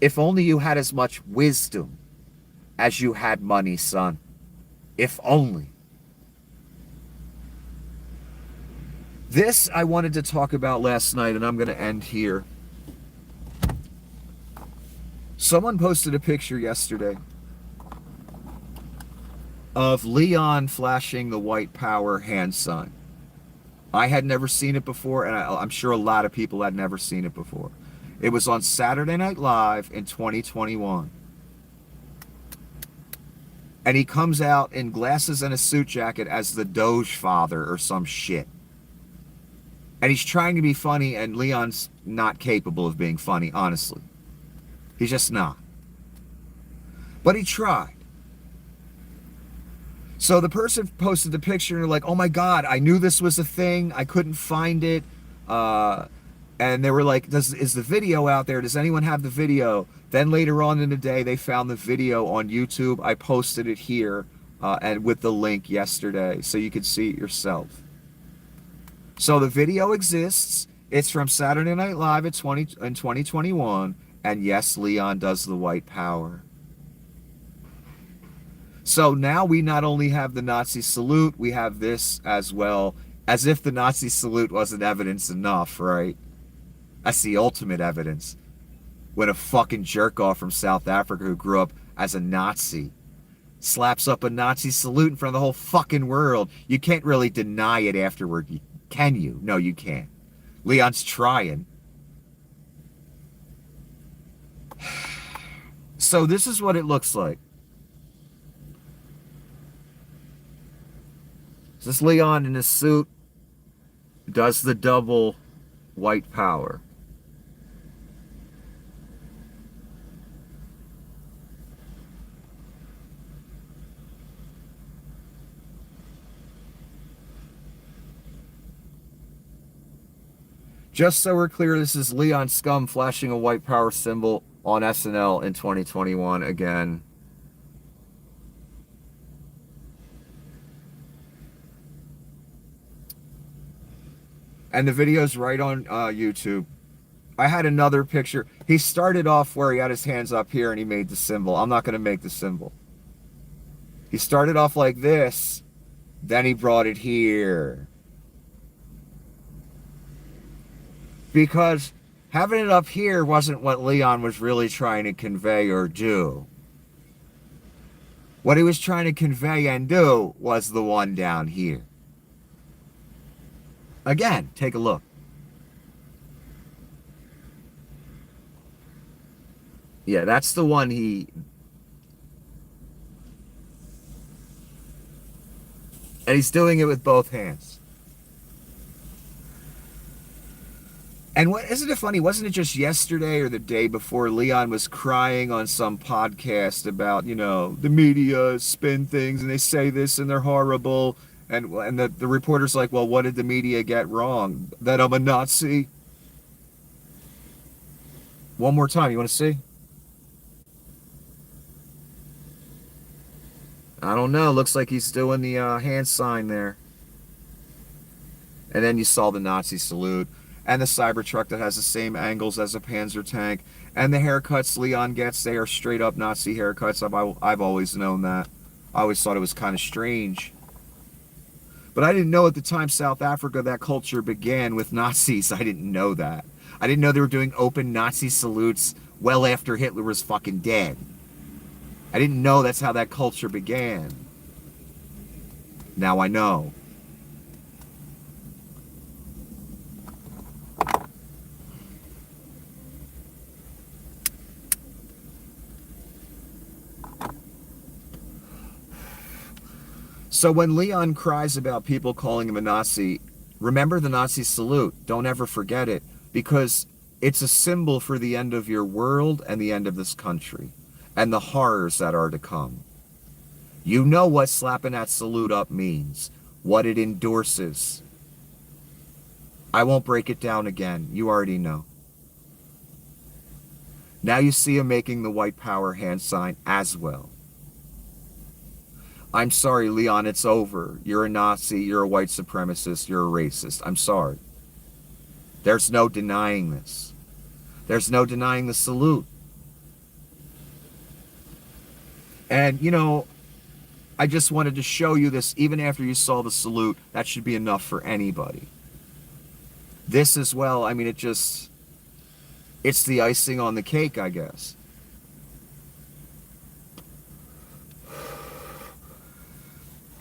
If only you had as much wisdom as you had money, son. If only. This I wanted to talk about last night, and I'm going to end here. Someone posted a picture yesterday of Leon flashing the white power hand sign. I had never seen it before, and I'm sure a lot of people had never seen it before. It was on Saturday Night Live in 2021. And he comes out in glasses and a suit jacket as the Doge father or some shit. And he's trying to be funny, and Leon's not capable of being funny, honestly. He's just not. But he tried. So the person posted the picture and they're like, oh my God, I knew this was a thing. I couldn't find it. And they were like, is the video out there? Does anyone have the video? Then later on in the day, they found the video on YouTube. I posted it here and with the link yesterday so you could see it yourself. So the video exists. It's from Saturday Night Live in 2021. And yes, Leon does the white power. So now we not only have the Nazi salute, we have this as well, as if the Nazi salute wasn't evidence enough, right? That's the ultimate evidence. When a fucking jerk-off from South Africa who grew up as a Nazi slaps up a Nazi salute in front of the whole fucking world, you can't really deny it afterward, can you? No, you can't. Leon's trying. So this is what it looks like. This Leon in his suit does the double white power. Just so we're clear, this is Leon Scum flashing a white power symbol on SNL in 2021 again. And the video's right on YouTube. I had another picture. He started off where he had his hands up here and he made the symbol. I'm not going to make the symbol. He started off like this, then he brought it here. Because having it up here wasn't what Leon was really trying to convey or do. What he was trying to convey and do was the one down here. Again, take a look. Yeah, that's the one he... And he's doing it with both hands. And what, isn't it funny? Wasn't it just yesterday or the day before Leon was crying on some podcast about, you know, the media spin things and they say this and they're horrible. And the reporter's like, well, what did the media get wrong? That I'm a Nazi? One more time, you want to see? I don't know. Looks like he's doing the hand sign there. And then you saw the Nazi salute. And the Cybertruck that has the same angles as a Panzer tank. And the haircuts Leon gets, they are straight up Nazi haircuts. I've always known that. I always thought it was kind of strange. But I didn't know at the time South Africa, that culture began with Nazis. I didn't know that. I didn't know they were doing open Nazi salutes well after Hitler was fucking dead. I didn't know that's how that culture began. Now I know. So when Leon cries about people calling him a Nazi, remember the Nazi salute. Don't ever forget it, because it's a symbol for the end of your world and the end of this country and the horrors that are to come. You know what slapping that salute up means, what it endorses. I won't break it down again. You already know. Now you see him making the white power hand sign as well. I'm sorry, Leon, it's over. You're a Nazi, you're a white supremacist, you're a racist. I'm sorry. There's no denying this. There's no denying the salute. And, you know, I just wanted to show you this. Even after you saw the salute, that should be enough for anybody. This as well, I mean, it's the icing on the cake, I guess.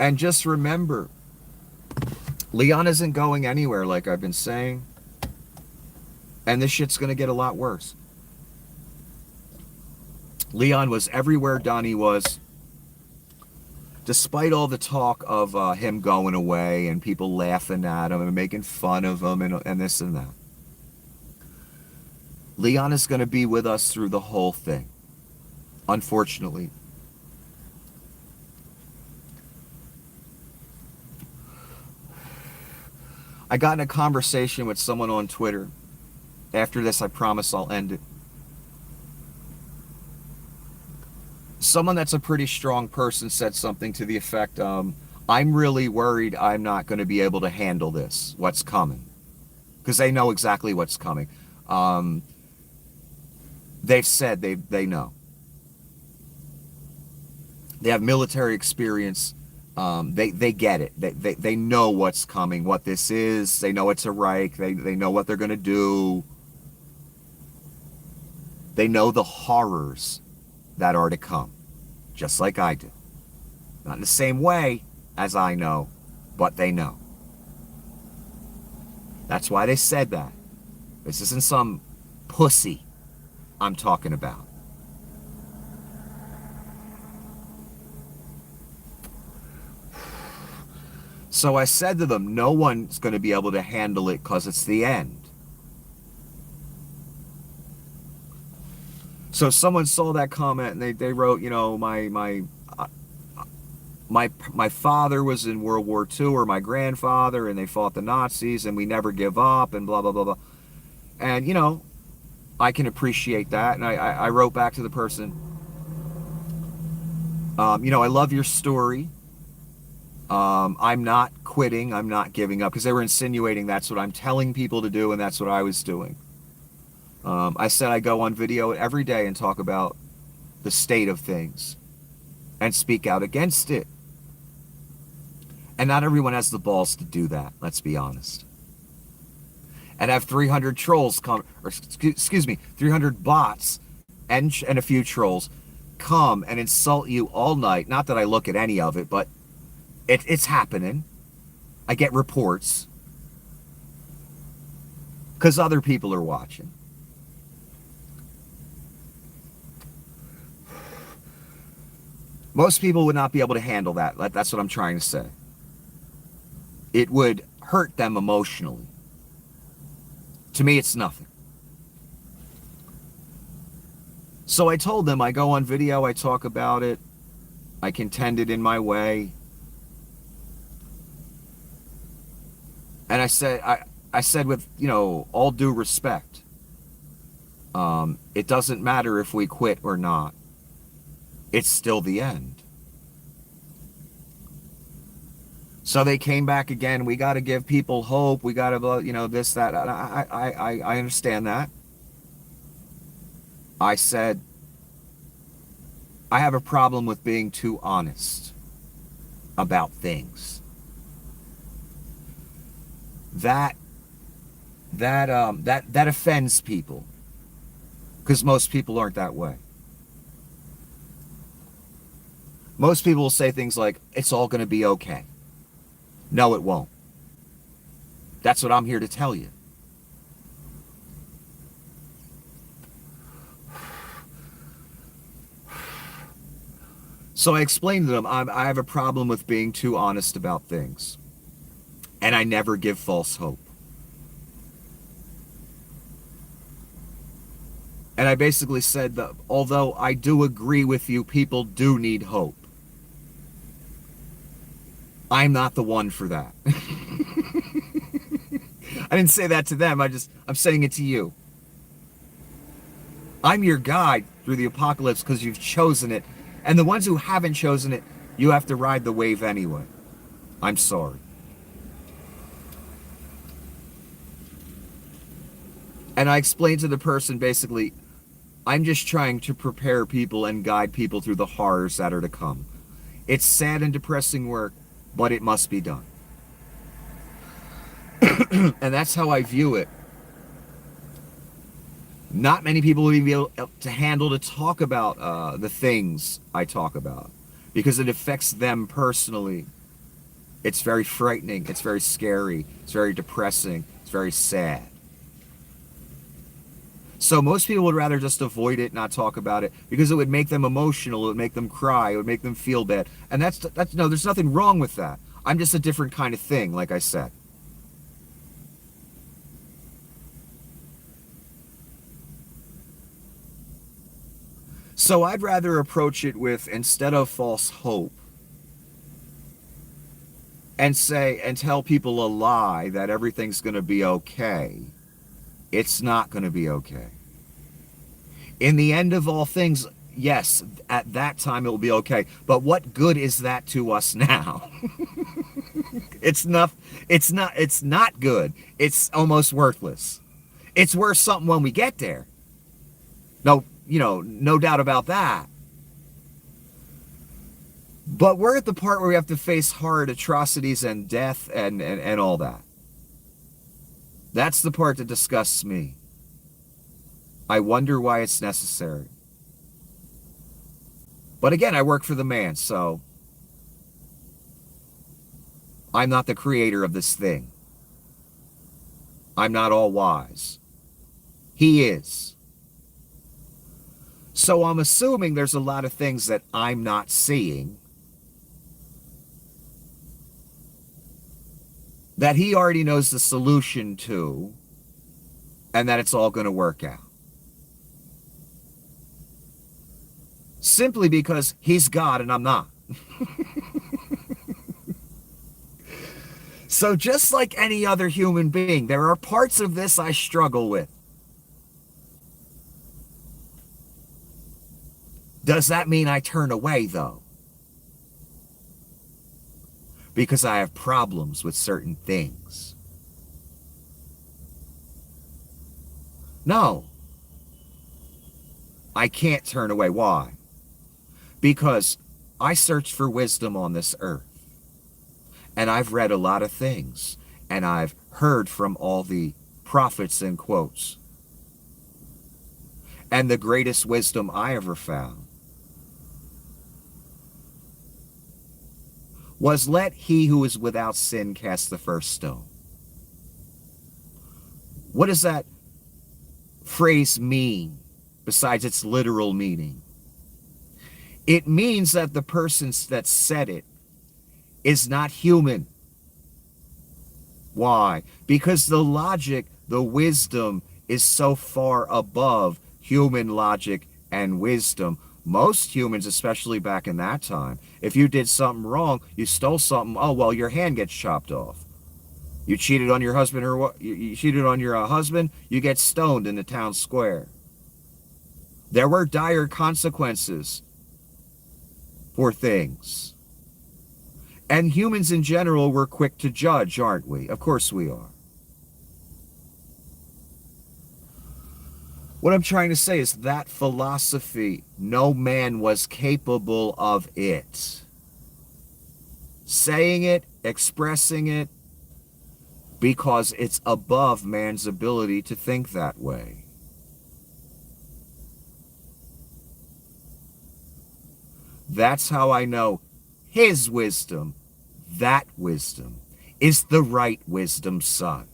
And just remember, Leon isn't going anywhere, like I've been saying. And this shit's going to get a lot worse. Leon was everywhere Donnie was. Despite all the talk of him going away and people laughing at him and making fun of him and this and that, Leon is going to be with us through the whole thing, unfortunately. I got in a conversation with someone on Twitter. After this, I promise I'll end it. Someone that's a pretty strong person said something to the effect, I'm really worried I'm not going to be able to handle this, what's coming. Because they know exactly what's coming. They've said they know. They have military experience. They get it. They know what's coming, what this is. They know it's a Reich. They know what they're going to do. They know the horrors that are to come, just like I do. Not in the same way as I know, but they know. That's why they said that. This isn't some pussy I'm talking about. So I said to them, no one's going to be able to handle it because it's the end. So someone saw that comment and they wrote, you know, my father was in World War II, or my grandfather, and they fought the Nazis, and we never give up, and blah, blah, blah, blah. And, you know, I can appreciate that. And I wrote back to the person, you know, I love your story. I'm not quitting. I'm not giving up, because they were insinuating that's what I'm telling people to do, and that's what I was doing. I said I go on video every day and talk about the state of things and speak out against it. And not everyone has the balls to do that, let's be honest. And have 300 trolls come, or excuse me, 300 bots and a few trolls come and insult you all night. Not that I look at any of it, but it's happening. I get reports because other people are watching. Most people would not be able to handle that. That's what I'm trying to say. It would hurt them emotionally. To me, it's nothing. So I told them, I go on video, I talk about it, I contend it in my way. And I said with, you know, all due respect, it doesn't matter if we quit or not. It's still the end. So they came back again. We got to give people hope. We got to, you know, this, that. I understand that. I said, I have a problem with being too honest about things. That offends people, because most people aren't that way. Most people will say things like, it's all going to be okay. No, it won't. That's what I'm here to tell you. So I explained to them, I have a problem with being too honest about things. And I never give false hope. And I basically said that although I do agree with you, people do need hope, I'm not the one for that. I didn't say that to them. I'm saying it to you. I'm your guide through the apocalypse because you've chosen it. And the ones who haven't chosen it, you have to ride the wave anyway. I'm sorry. And I explained to the person basically, I'm just trying to prepare people and guide people through the horrors that are to come. It's sad and depressing work, but it must be done. And that's how I view it. Not many people will be able to handle to talk about the things I talk about, because it affects them personally. It's very frightening. It's very scary. It's very depressing. It's very sad. So most people would rather just avoid it, not talk about it, because it would make them emotional, it would make them cry, it would make them feel bad. And that's no, there's nothing wrong with that. I'm just a different kind of thing, like I said. So I'd rather approach it with, instead of false hope, and say and tell people a lie that everything's going to be okay. It's not going to be okay. In the end of all things, yes, at that time it will be okay. But what good is that to us now? It's not good. It's almost worthless. It's worth something when we get there. No, no doubt about that. But we're at the part where we have to face hard atrocities and death and all that. That's the part that disgusts me. I wonder why it's necessary. But again, I work for the man, so I'm not the creator of this thing. I'm not all wise. He is. So I'm assuming there's a lot of things that I'm not seeing that he already knows the solution to, and that it's all going to work out. Simply because he's God and I'm not. So just like any other human being, there are parts of this I struggle with. Does that mean I turn away, though? Because I have problems with certain things? No. I can't turn away. Why? Because I searched for wisdom on this earth. And I've read a lot of things. And I've heard from all the prophets and quotes. And the greatest wisdom I ever found was, let he who is without sin cast the first stone. What does that phrase mean besides its literal meaning? It means that the person that said it is not human. Why? Because the logic, the wisdom is so far above human logic and wisdom. Most humans, especially back in that time, if you did something wrong, you stole something, oh, well, your hand gets chopped off. You cheated on your husband, or what? You cheated on your husband, you get stoned in the town square. There were dire consequences for things. And humans in general were quick to judge, aren't we? Of course we are. What I'm trying to say is that philosophy, no man was capable of it. Saying it, expressing it, because it's above man's ability to think that way. That's how I know his wisdom, that wisdom, is the right wisdom, son.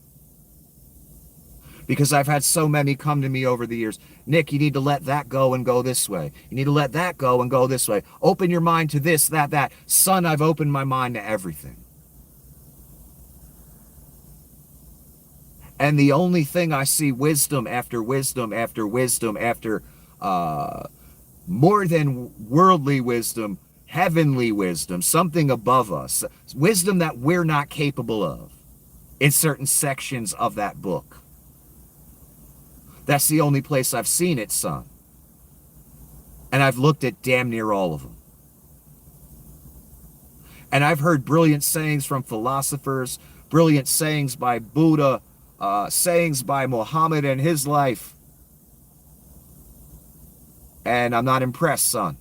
Because I've had so many come to me over the years. Nick, you need to let that go and go this way. You need to let that go and go this way. Open your mind to this, that. Son, I've opened my mind to everything. And the only thing I see, wisdom after wisdom after wisdom after more than worldly wisdom, heavenly wisdom, something above us. Wisdom that we're not capable of in certain sections of that book. That's the only place I've seen it, son. And I've looked at damn near all of them. And I've heard brilliant sayings from philosophers, brilliant sayings by Buddha, sayings by Muhammad and his life. And I'm not impressed, son.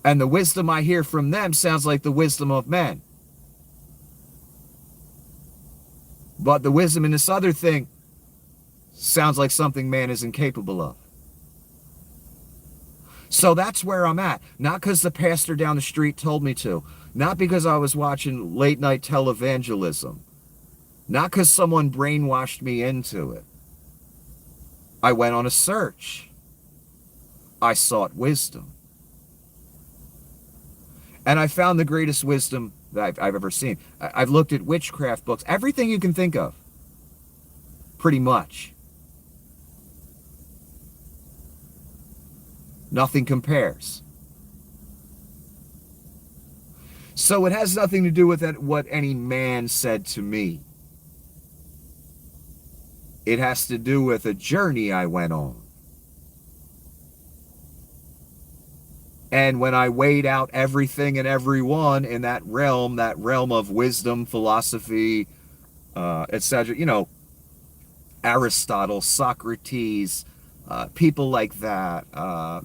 And the wisdom I hear from them sounds like the wisdom of men. But the wisdom in this other thing sounds like something man is incapable of. So that's where I'm at. Not because the pastor down the street told me to. Not because I was watching late night televangelism. Not because someone brainwashed me into it. I went on a search. I sought wisdom. And I found the greatest wisdom that I've ever seen. I've looked at witchcraft books, everything you can think of, pretty much. Nothing compares. So it has nothing to do with what any man said to me. It has to do with a journey I went on. And when I weighed out everything and everyone in that realm of wisdom, philosophy, etc., Aristotle, Socrates, people like that,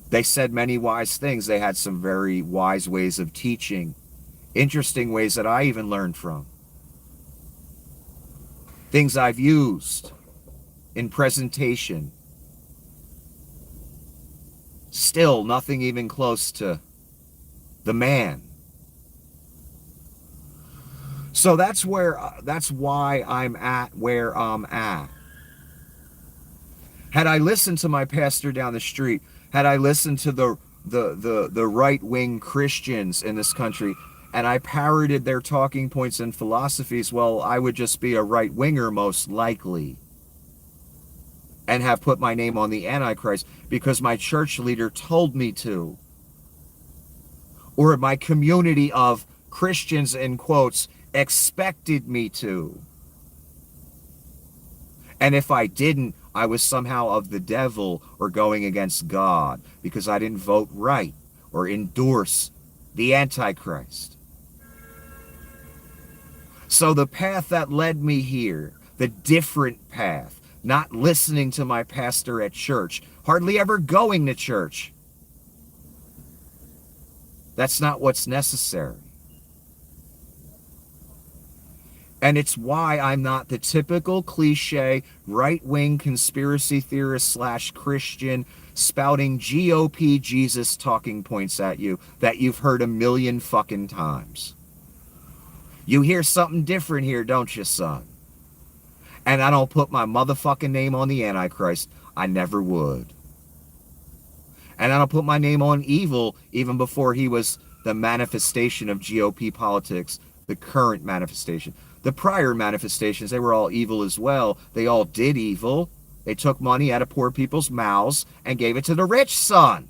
they said many wise things. They had some very wise ways of teaching, interesting ways that I even learned from. Things I've used in presentation. Still nothing even close to the man. So that's why I'm at where I'm at. Had I listened to my pastor down the street, had I listened to the right-wing Christians in this country, and I parroted their talking points and philosophies, well, I would just be a right-winger most likely, and have put my name on the Antichrist because my church leader told me to, or my community of Christians, in quotes, expected me to. And if I didn't, I was somehow of the devil or going against God because I didn't vote right or endorse the Antichrist. So the path that led me here, the different path, not listening to my pastor at church, hardly ever going to church, that's not what's necessary. And it's why I'm not the typical cliche right-wing conspiracy theorist / Christian spouting GOP Jesus talking points at you that you've heard a million fucking times. You hear something different here, don't you, son? And I don't put my motherfucking name on the Antichrist. I never would. And I don't put my name on evil even before he was the manifestation of GOP politics, the current manifestation. The prior manifestations, they were all evil as well. They all did evil. They took money out of poor people's mouths and gave it to the rich, son.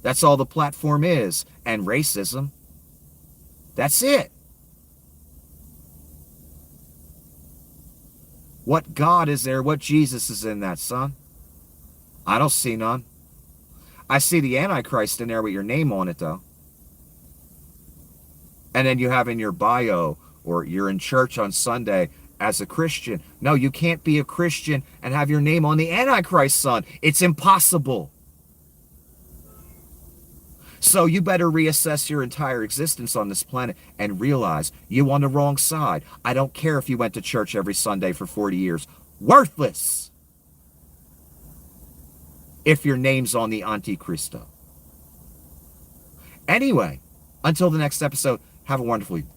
That's all the platform is. And racism. That's it. What God is there? What Jesus is in that, son? I don't see none. I see the Antichrist in there with your name on it, though. And then you have in your bio, or you're in church on Sunday as a Christian. No, you can't be a Christian and have your name on the Antichrist, son. It's impossible. So you better reassess your entire existence on this planet and realize you're on the wrong side. I don't care if you went to church every Sunday for 40 years. Worthless. If your name's on the Antichristo. Anyway, until the next episode, have a wonderful evening.